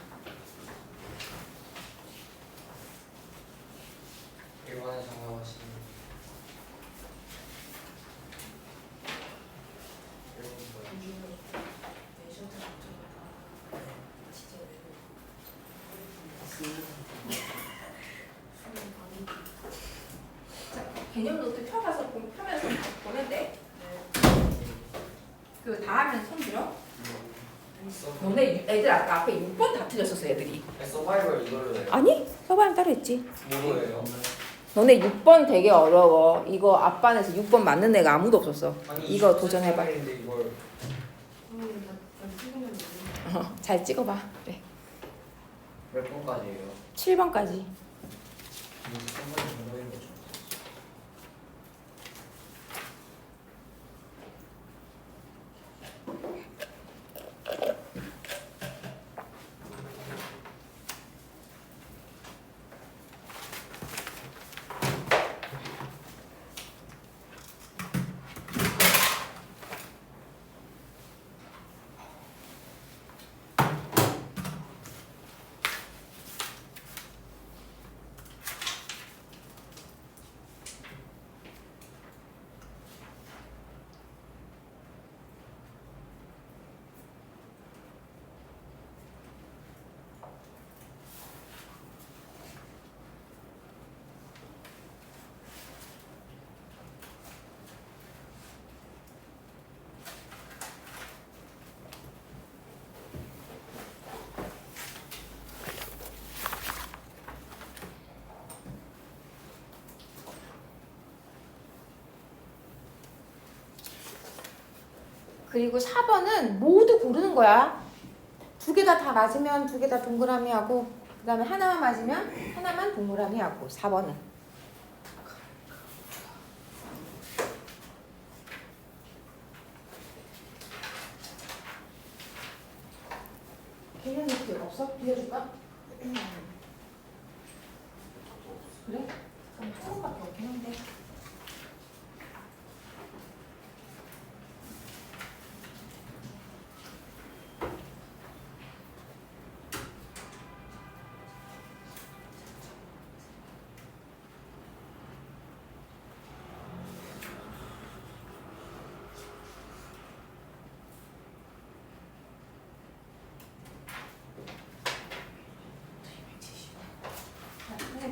1번에 정답하시는 개념 노트 펴면서 보면 돼. 그 다 하면 손 들어. 너네 애들 아까 앞에 6번 다 틀렸었어 애들이. 서바이벌 이걸로 해요? 아니 서바임 따로 했지. 뭐예요? 너네 6번 되게 어려워. 이거 앞반에서 6번 맞는 애가 아무도 없었어. 아니, 이거 도전해봐. 이걸 잘 찍어봐. 그래. 몇 번까지예요? 7번까지. 3번이 정답인 거죠? 그리고 4번은 모두 고르는 거야. 두 개 다 맞으면 두 개 다 동그라미 하고 그 다음에 하나만 맞으면 하나만 동그라미 하고 4번은. 개념 노트 없어? 빌려줄까? 그래? 그럼 조금밖에 없긴 한데.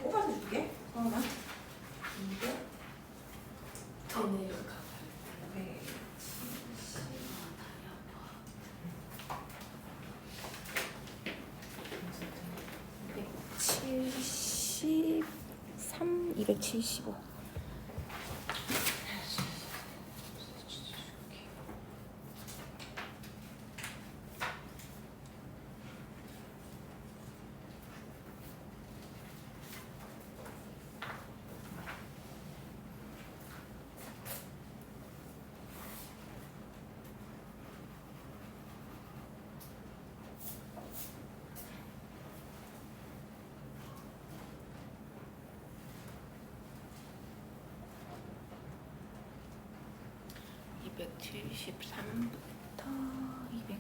뽑아서 줄게. 잠깐만. 이게 275. (273) 부터 (270)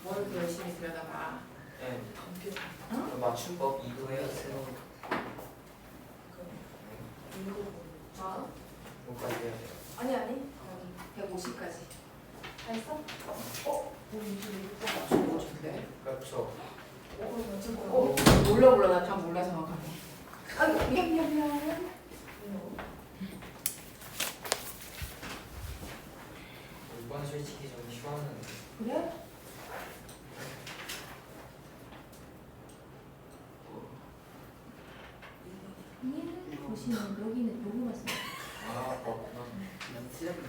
뭘 열심히 들여다봐. 네. 컴퓨터. 맞춤법 2도 해야 돼요. 아, 뭐까지 해야 돼요? 아니 아니. 150까지. 다 했어? 우리 26번 맞춘 거 같은데. 그렇죠. 맞춘 거. 몰라 나 다 몰라 정확하게. 아이고 미안. 이번 솔직히 좀 쉬웠는데. 그래? 얘는 보시면 여기는 요거만 써. 아, 그렇구나. 그냥 틀렸네.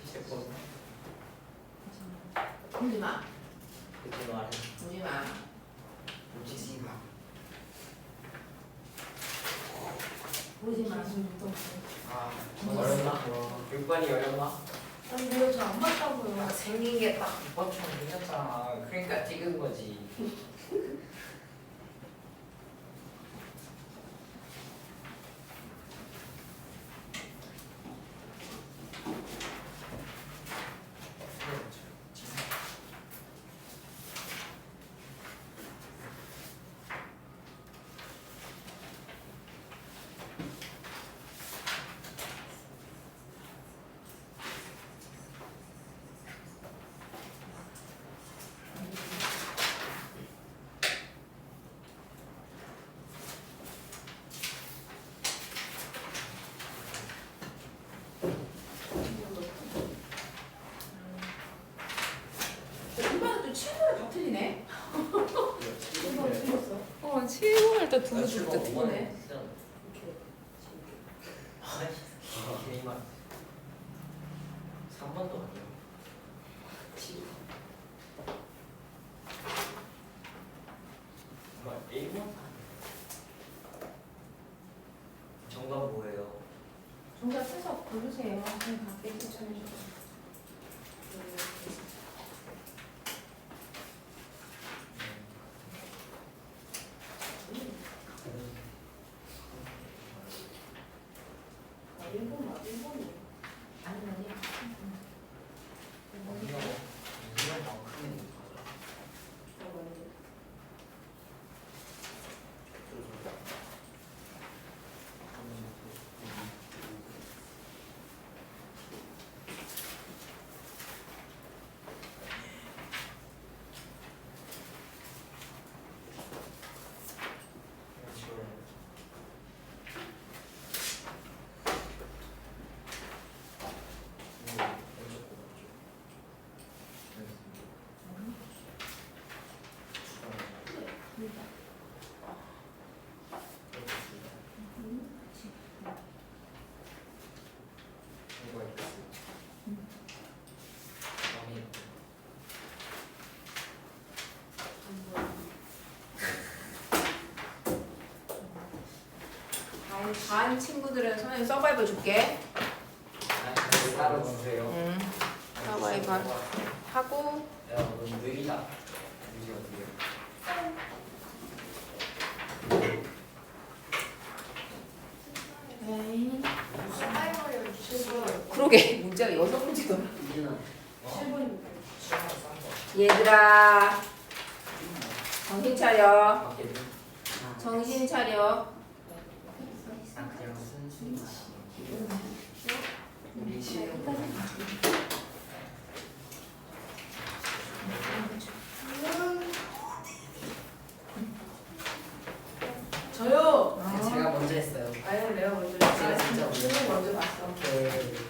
이제 뭐 보지 마. 그때 말해. 보지 마. 놓치지 마. 보지 마. 아, 어렵나? 6번이 어렵나? 아니 내가 저안 맞다고요. 생긴 게 딱 6번처럼 생겼잖아. 그러니까 찍은 거지. 이번에 또 7번을 다 틀리네. 1번 틀렸어. 7번을 또 두고 또 또 틀리네. 개이만 3번도 아니야. 7. 정말 1번 정답 뭐예요? 정답 순서 고르세요. 그냥 각자 추천해 주세요. 일본이. 아니 아니야. 이런 만큼은 가자. 저거 이제. 반 친구들은 선생님 서바이벌 줄게. 따로 주세요. 응. 서바이벌 하고 야, 너 느리다. 이게 어떻게? 사이버를 주시고. 그러게 문제가 6문제더라. 어? 7분. 얘들아 정신 차려. 밖에 정신 차려. 그냥 순수히 우리 시험 저요. 제가 먼저 했어요. 아유 내가 먼저. 제가 진짜 먼저. 저는 먼저 봤어. 오케이.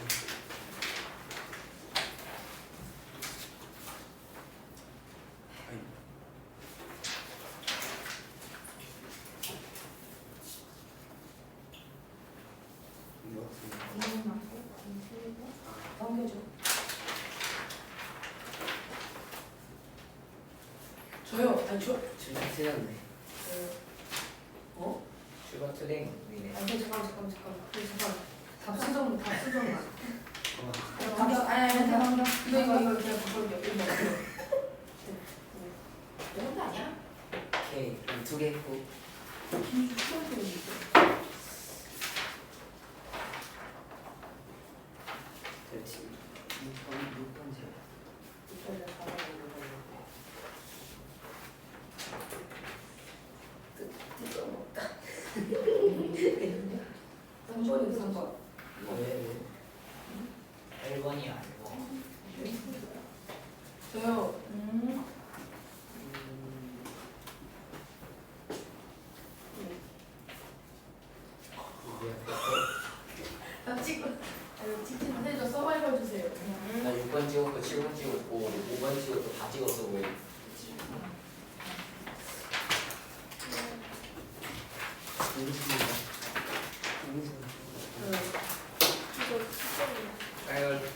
넘겨줘. 저요. 아니 저. 주가 틀렸네. 어? 주가 틀린. 아니 잠깐. 답수정. 넘겨. 아니 넘겨. 이거 그냥 그걸요. 이거. 이것도 아니야? 오케이. 그럼 2개 했고. 그렇지. 6번째. 삼번이 3번. 왜? 1번이 아니고. 저요. 나 찍고. 찍지 마세요. 저 서바이벌 주세요. 나 6번 찍었고 7번 찍었고 5번 찍었고 다 찍었어 왜?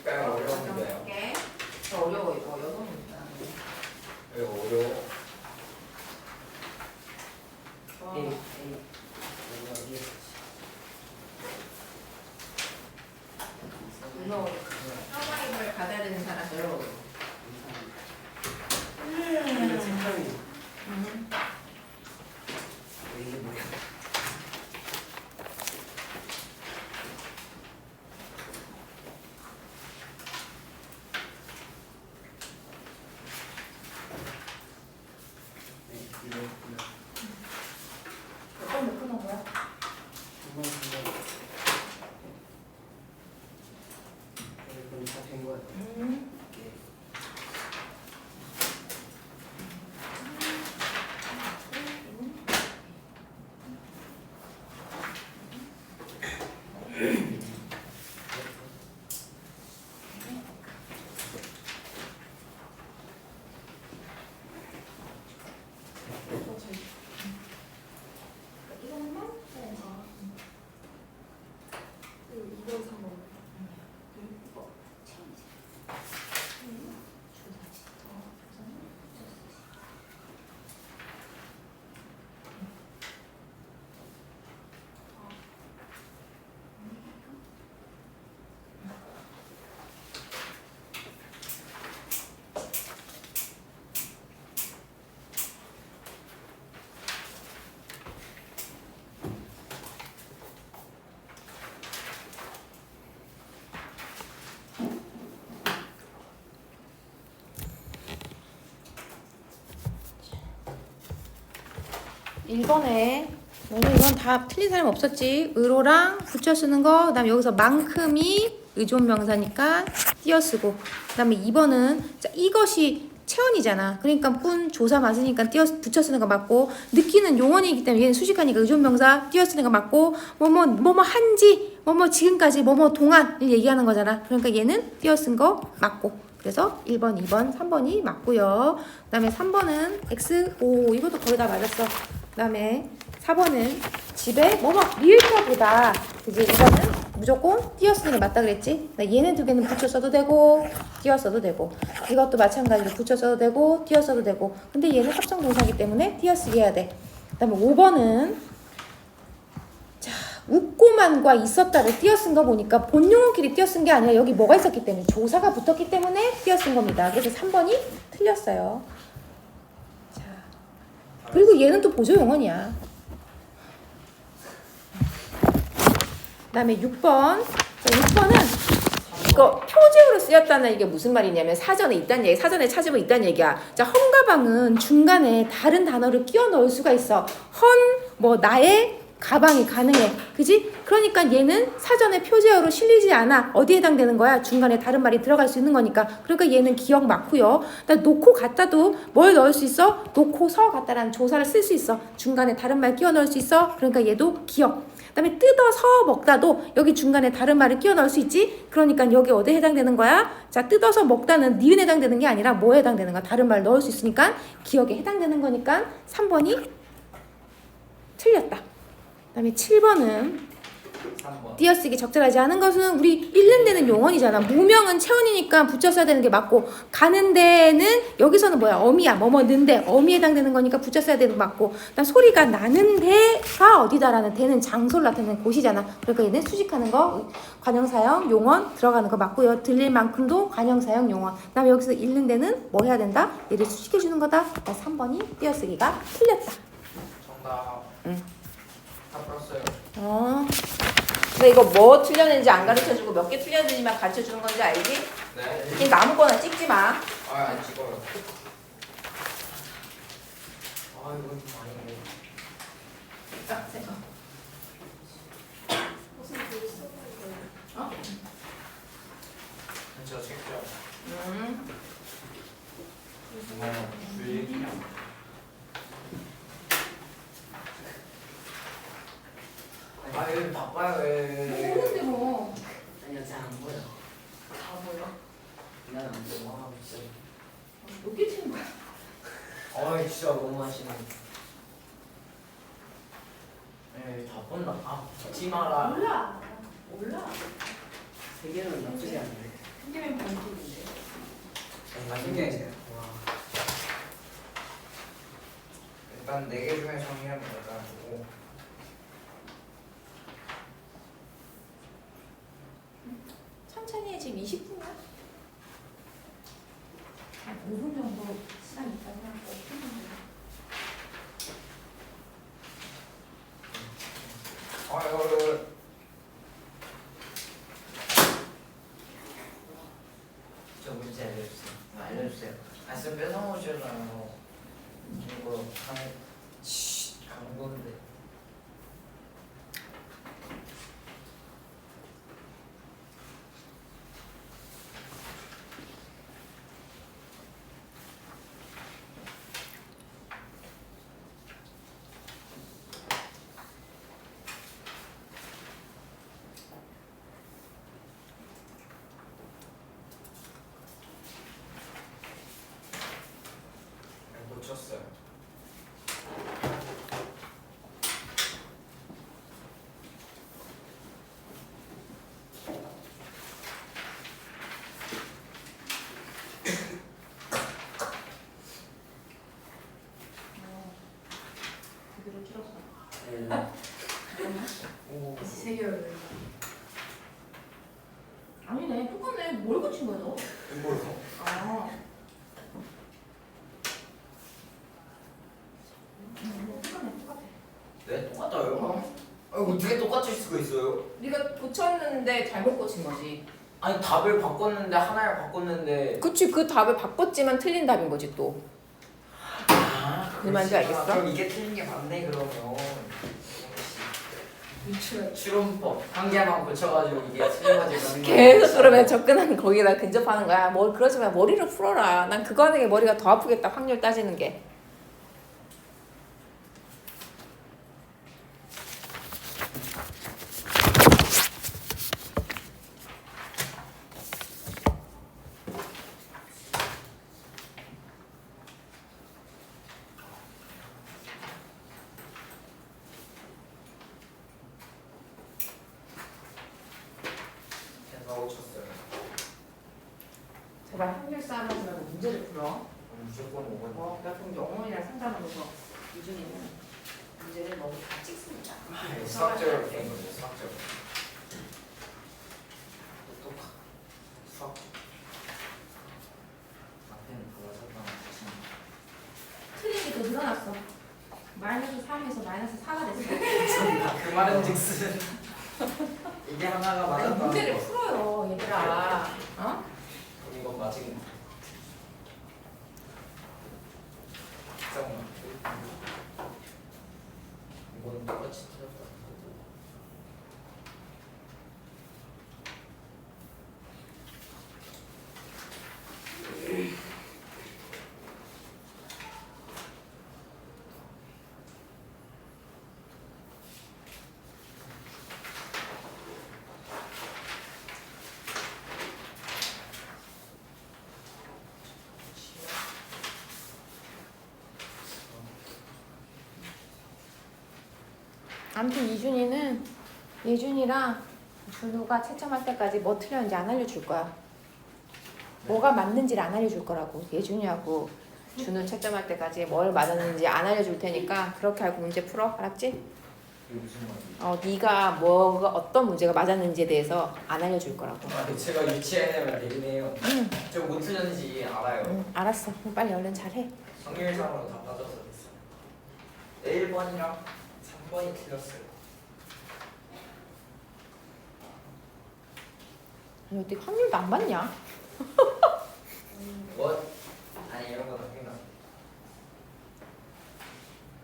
빨리 어려운 문제야. 할게. 저 어려워 이거 6문제야. 왜 어려워? 와. 무서워. 서바이벌 받아야 되는 사람 어려워. 이게 뭐야? 1번에 너는 이건 다 틀린 사람 없었지? 의로랑 붙여 쓰는 거. 그다음에 여기서 만큼이 의존 명사니까 띄어쓰고. 그다음에 2번은 자, 이것이 체언이잖아. 그러니까 뿐 조사 맞으니까 붙여 쓰는 거 맞고, 느끼는 용언이기 때문에 얘는 수식하니까 의존 명사 띄어 쓰는 거 맞고, 뭐뭐 한지 뭐뭐 지금까지 뭐뭐 동안을 얘기하는 거잖아. 그러니까 얘는 띄어 쓴 거 맞고. 그래서 1번, 2번, 3번이 맞고요. 그다음에 3번은 X, O 이것도 거의 다 맞았어. 그다음에 4번은 집에 뭐뭐 리을자보다, 그지? 이거는 무조건 띄어 쓰는 게 맞다 그랬지? 얘네 두 개는 붙여 써도 되고 띄어 써도 되고, 이것도 마찬가지로 붙여 써도 되고 띄어 써도 되고, 근데 얘는 합성 동사이기 때문에 띄어 쓰게 해야 돼. 그다음에 5번은 자, 웃고만과 있었다를 띄어 쓴 거 보니까 본용어끼리 띄어 쓴 게 아니라 여기 뭐가 있었기 때문에 조사가 붙었기 때문에 띄어 쓴 겁니다. 그래서 3번이 틀렸어요. 자, 그리고 얘는 또 보조 용언이야. 그 다음에 6번. 자, 6번은 이거 표제어로 쓰였다는 이게 무슨 말이냐면 사전에 있다는 얘기, 사전에 찾으면 있다는 얘기야. 자, 헝가방은 중간에 다른 단어를 끼워 넣을 수가 있어. 헌, 뭐 나의 가방이 가능해. 그지? 그러니까 얘는 사전에 표제어로 실리지 않아. 어디에 해당되는 거야? 중간에 다른 말이 들어갈 수 있는 거니까. 그러니까 얘는 기억 맞고요. 놓고 갔다도 뭘 넣을 수 있어? 놓고서 갔다라는 조사를 쓸 수 있어. 중간에 다른 말 끼워 넣을 수 있어. 그러니까 얘도 기억. 그다음에 뜯어서 먹다도 여기 중간에 다른 말을 끼워 넣을 수 있지. 그러니까 여기 어디에 해당되는 거야? 자, 뜯어서 먹다는 니은에 해당되는 게 아니라 뭐에 해당되는 거야? 다른 말 넣을 수 있으니까 기억에 해당되는 거니까 3번이 틀렸다. 그다음에 7번은 3번. 띄어쓰기 적절하지 않은 것은 우리 읽는 데는 용언이잖아. 무명은 체언이니까 붙여 써야 되는 게 맞고, 가는 데는 여기서는 뭐야? 어미야. 뭐뭐는데 어미에 해당되는 거니까 붙여 써야 되는 게 맞고, 그다음 소리가 나는 데가 어디다라는 데는 장소를 나타내는 곳이잖아. 그러니까 얘는 수식하는 거 관형사형 용언 들어가는 거 맞고요. 들릴 만큼도 관형사형 용언. 그다음에 여기서 읽는 데는 뭐 해야 된다? 얘를 수식해 주는 거다. 그러니까 3번이 띄어쓰기가 틀렸다. 정답. 응. 다 풀었어요. 근데 이거 뭐 틀렸는지 안 가르쳐주고 몇 개 틀렸는지만 가르쳐주는 건지 알지? 네. 이게 아무거나 찍지 마. 안 찍어요. 이거 좀 아닌데. 자, 세. 어? 저 책죠. 줄일이야. 여기 바빠요. 왜? 모르는데 뭐. 아니요, 잘안 보여. 아, 뭐야? 난안 보여. 진짜. 몇 개 치는 거야? 진짜 너무 하시네. 다 본다. 듣지 마라. 몰라. 세 개는 나쁘지 않네. 한 개면 반쪽인데. 맛있게. 와. 일단 4개 중에 정리하면 될까요? 천천히 해. 지금 20분이야? 5분 정도 시간 있다고 하고. 이거 저 문제 알려주세요. 알려주세요. 쌤 뺏어먹으셨잖아요. 이거 간 건데. 놓쳤어요. 그대로 줄었어. 오. 세 개를. 아니네. 똑같네. 뭘 고친 거야, 너? 이거요? 아. 똑같아. 네, 똑같아요. 어떻게 똑같을 수가 있어요? 네가 고쳤는데 잘못 고친 거지. 아니 답을 바꿨는데 하나를 바꿨는데. 그치, 그 답을 바꿨지만 틀린 답인 거지 또. 아 무슨 말인지 알겠어? 그럼 이게 틀린 게 맞네 그러면. 추론법 한 개만 고쳐가지고 이게 틀려가지고 계속 그러면 접근하는 거기다 근접하는 거야. 뭘 그러지 마. 머리를 풀어라. 난 그거 하는 게 머리가 더 아프겠다. 확률 따지는 게. 제가 고쳤어요. 제발 확률 싸움 하지 말고 문제를 풀어. 무조건 5번. 그럼 영문이랑 상담하면서 유준이는 문제를 너무 다 찍습니다. 수학적으로 된 거죠. 수학적으로. 똑똑하. 수학. 앞에는 그거 설명. 틀린 게 더 늘어났어. 마이너스 3에서 마이너스 4가 됐어. 그 말은즉슨 이게 하나가 맞았다는 문제를 거. 풀어요, 얘들아. 어? 그럼 이건 맞은 거. 잠깐만. 이건 똑같이 틀렸다. 아무튼 이준이는 예준이랑 준우가 채점할 때까지 뭐 틀렸는지 안 알려줄 거야. 뭐가 맞는지를 안 알려줄 거라고. 예준이하고 준우 채점할 때까지 뭘 맞았는지 안 알려줄 테니까 그렇게 알고 문제 풀어. 알았지? 이게 무슨 말이야? 네가 뭐가 어떤 문제가 맞았는지에 대해서 안 알려줄 거라고. 아, 제가 유치원에만 내리네요. 응, 저 못 틀렸는지 알아요. 응, 알았어. 그럼 빨리 얼른 잘해. 확률상으로 다 빠져서 됐어요. 1번이랑 3번이 틀렸어요. 아니 어떻게 확률도 안 맞냐? 뭐? 아니 이런 거 당연히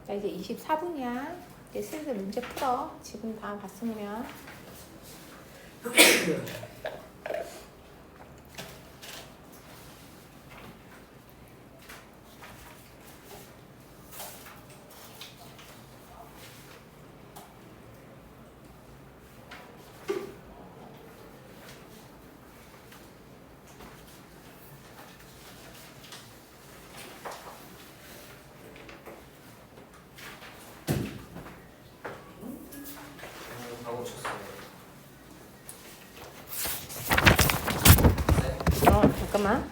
자 이제 24분이야. 이제 슬슬 문제 풀어. 지금 다 봤으면. 다 고쳤어요. 잠깐만.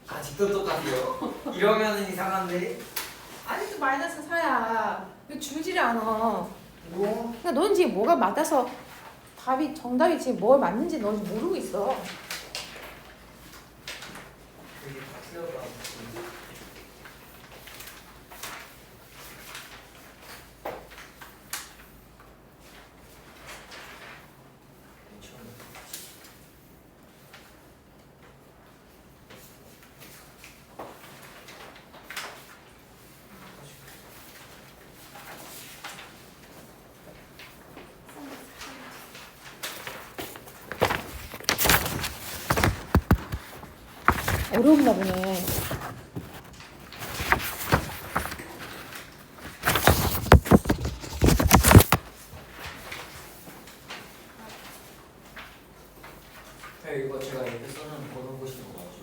아직도 똑같아요. 이러면 이상한데? 아직도 마이너스 4야. 이거 줄지를 않아. 뭐? 그러니까 넌 지금 뭐가 맞아서 정답이 지금 뭘 맞는지 넌 모르고 있어. 이게 다 틀렸다. 어려웠나 보네. 이거 제가 옆에 써놓은 번호 보시는 거 맞죠?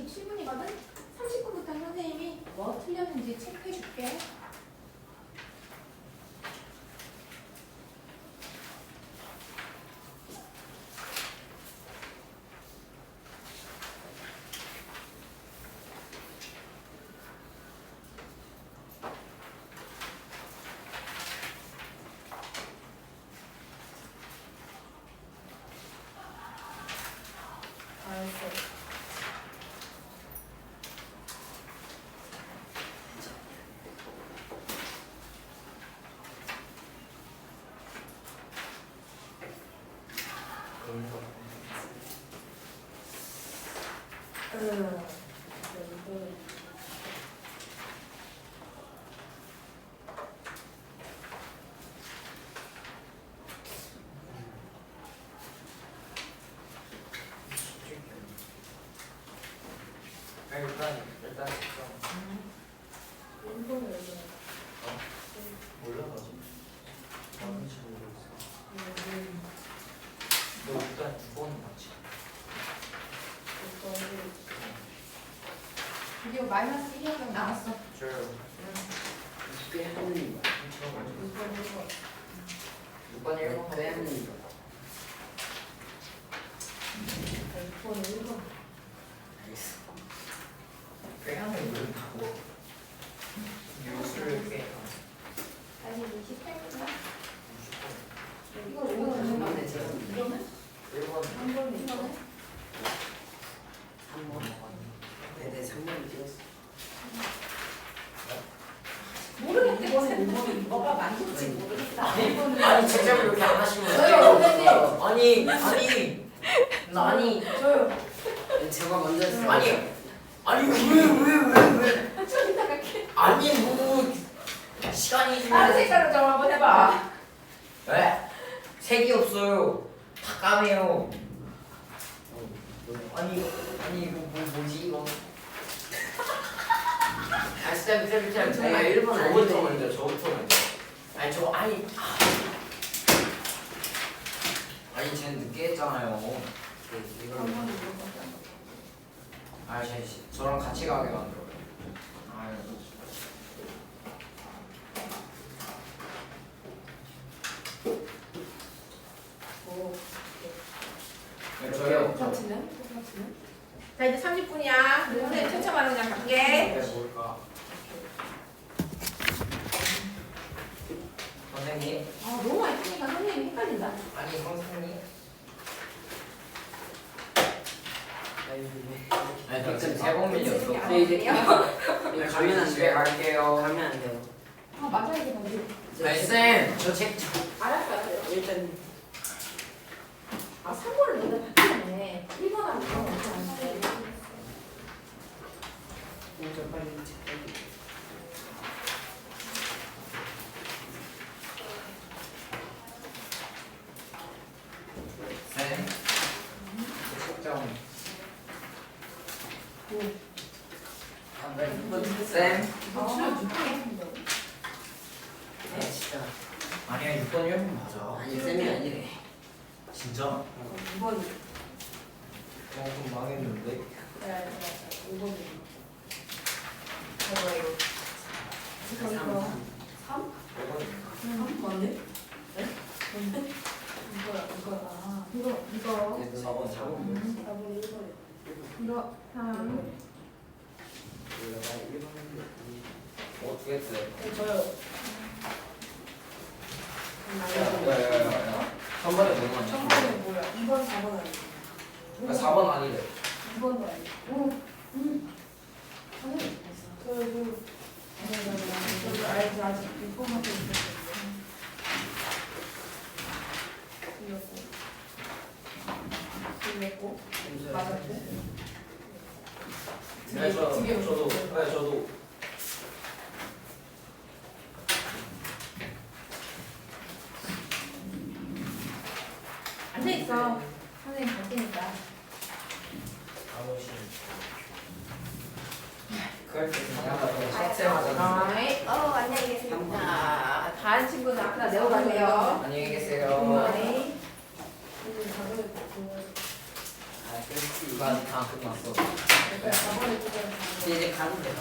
27분이거든? 30분부터 선생님이 뭐 틀렸는지 체크해 줄게. 알았어. 일단 몰라 나지. 나는 잘 모르겠어. 너 일단 9번 맞지? 드디어 마이너스 1이 나왔어. 저요. 꽤 하는 거. 6번 1번 꽤 하는 거. 알겠어. 꽤 하면 모른다고. 유수를 꽤. 아니 28분이야? 60번. 이거는 제가 1번은? 1번. 이거는? 3번. 네, 3번을 찍었어. 모르겠대. 뭐가 맞을지 모르겠다. 아니 직접 이렇게 안 하시면 저요, 선생님. 아니 저요. 제가 먼저 했어요. 아니 왜 좀 이따 갈게. 아니 뭐 시간이 좀 다른 색깔로 좀 한번 해봐. 왜? 색이 없어요. 다 까매요. 아니 이거 뭐지 이거? 아 진짜 제가 일본 저부터 아닌데. 먼저. 아니 쟤는 늦게 했잖아요. 이걸 저랑 같이 가게 만들어요. 아유. 네, 저요. 똑같으면? 자 이제 30분이야. 선생님 천천히 그냥 갈게. 네, 뭘까? 선생님? 아 너무 많이 쓰니까 선생님이 헷갈린다. 아니 선생님? 아니 저 지금 3번 밀렸어. 네, 이제 요 이거 가면 안 집에 돼요. 갈게요. 가면 안 돼요. 아 맞아야 돼 맞아. 아니 쌤! 저 책 좀. 알았어요. 일단 아 3번을 내가 바뀌었네. 1번하고 2번 어떻게 안 돼? 먼저 빨리 체크해. 쌤? 저 책장. 쌤? 이거 출연 6번 했는데. 아 진짜. 아니야 6번 1번 맞아. 아니 쌤이 아니래. 진짜? 2번이. 그럼 망했는데? 네, 5번이. 이거 3? 5번. 뭔데? 네? 뭔데? 이거 이거. 네, 4번 4번. 4번 1번. 이거 3. 어떻게 했어? 저요. 야야야야 3번에 뭐 맞냐? 3번은 뭐야? 2번, 4번 아니야? 4번 아니래. 2번도 아니야? 저도 알지 아직 6번밖에 못 했어요. 틀렸고 맞았고 네, 저도. 앉아 있어. 선생님 갈 테니까. 아무시. 그럴 때 생각하면 삭제하잖아. 안녕히 계세요. 자, 다른 친구는 앞에다 내어가세요. 안녕히 계세요. 네. 오늘 작업을 이거 아직 다 끝났어. 그러니까 저번에 그거 이제 가도 돼요.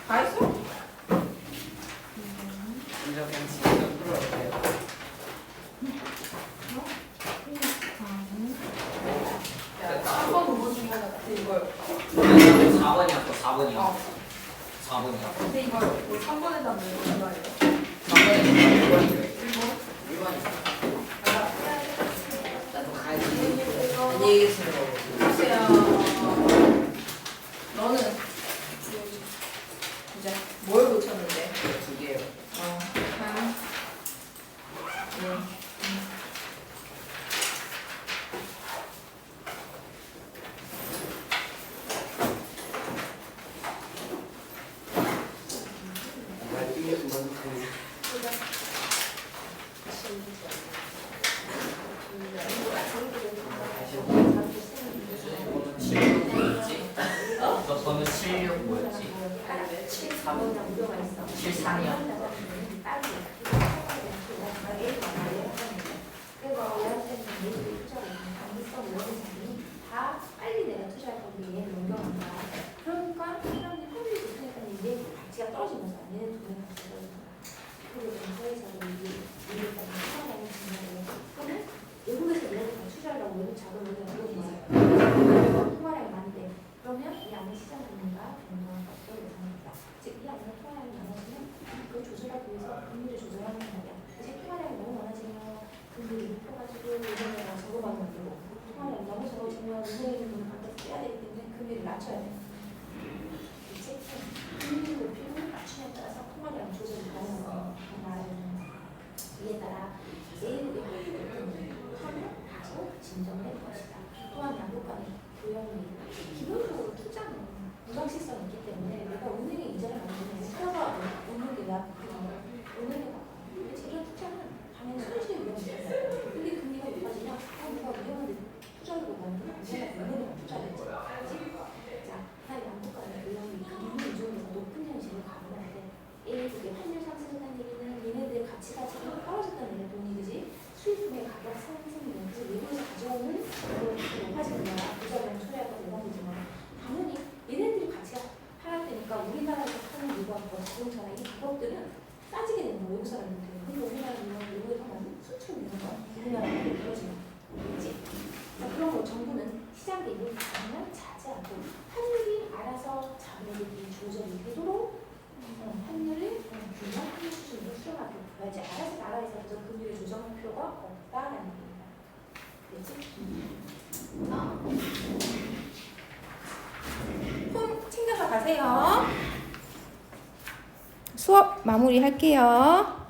다 했어? 이제 그냥 지금 풀어요. 한번 보고 준 거 같아 이걸. 4번이었어. 4번이야. 어. 4번이야. 근데 이걸 3번에다 넣는 거예요. 4번이 1번. 나도 가야지. 안녕히 계세요. 보세요. 너는 이제 뭘 고쳤는데? 두 개요. 한. 저는 76 뭐였지? 73이야. 다 빨리 내가 투자할 건데 얘는 용병한다. 그러니까 사람들이 확률이 좋으니까 얘 가치가 떨어지는 거야. 얘는 돈의 가치가 떨어지는 거야. 그리고 정서에서도 이게 우리가 투자하는 증명을 하면 외국에서 얘네들 다 투자하려고 외국 자금을 들어오는 통화량이 많은데 그러면 이 안에 시장 금리가 변동할 것도 예상합니다. 즉, 이 안에 통화량이 많아지면 그걸 조절하기 위해서 금리를 조절하는 거야. 이제 통화량이 너무 많아지면 금리를 높여가지고 은행에다가 적어만 만들고 통화량이 너무 적어지면 은행에 있는 돈을 갖다 써야 되기 때문에 금리를 낮춰야 돼. 그치? 금리를 높이고 낮추냐에 따라서 통화량 조절이 가능한 거야. 이에 따라 내일의 확률을 하면 다소 진정될 것이다. 또한 양국 간의 교역이 기본적으로 투자는 무상실성이 있기 때문에 내가 은행에 이자를 만드는 목표가 없는 게 약, 은행에 가까 이런 투자는 당연히 손실의 위험이 있어요. 근데 금리가 높아지면 누가 위험한데 투자를 못하는 건 은행에 투자했지. 자, 양국 간의 교역이 금리 이중에서 높은 현실을 가능한데 얘네들이 환율 상승이라는 얘기는 얘네들의 가치가 지금 떨어졌다는 얘기야. 돈이 그지? 수입품의 가격 상승이면 그래서 외국에서 가져오는 돈 높아지는 거야. 부자랑 초래하고 대단하지만 당연히 얘네들이 가치가 하락되니까 우리나라에서 파는 물건, 자동차나 이 가격들은 싸지게 되는 거야. 외국 사람들한테. 근데 우리나라 물건 외국에 가면 수출되는 거야. 우리나라한테 떨어지는 거야. 그렇지? 자, 그런 거 정부는 시장 대비를 가능한 자제하고 환율이 알아서 자본들이 조절이 되도록 환율을 균형 환율 수준으로 수렴하게 해야지. 알아서 나라에서 금리를 조정할 필요가 없다라는 얘기입니다. 됐지? 폰 챙겨서 가세요. 수업 마무리 할게요.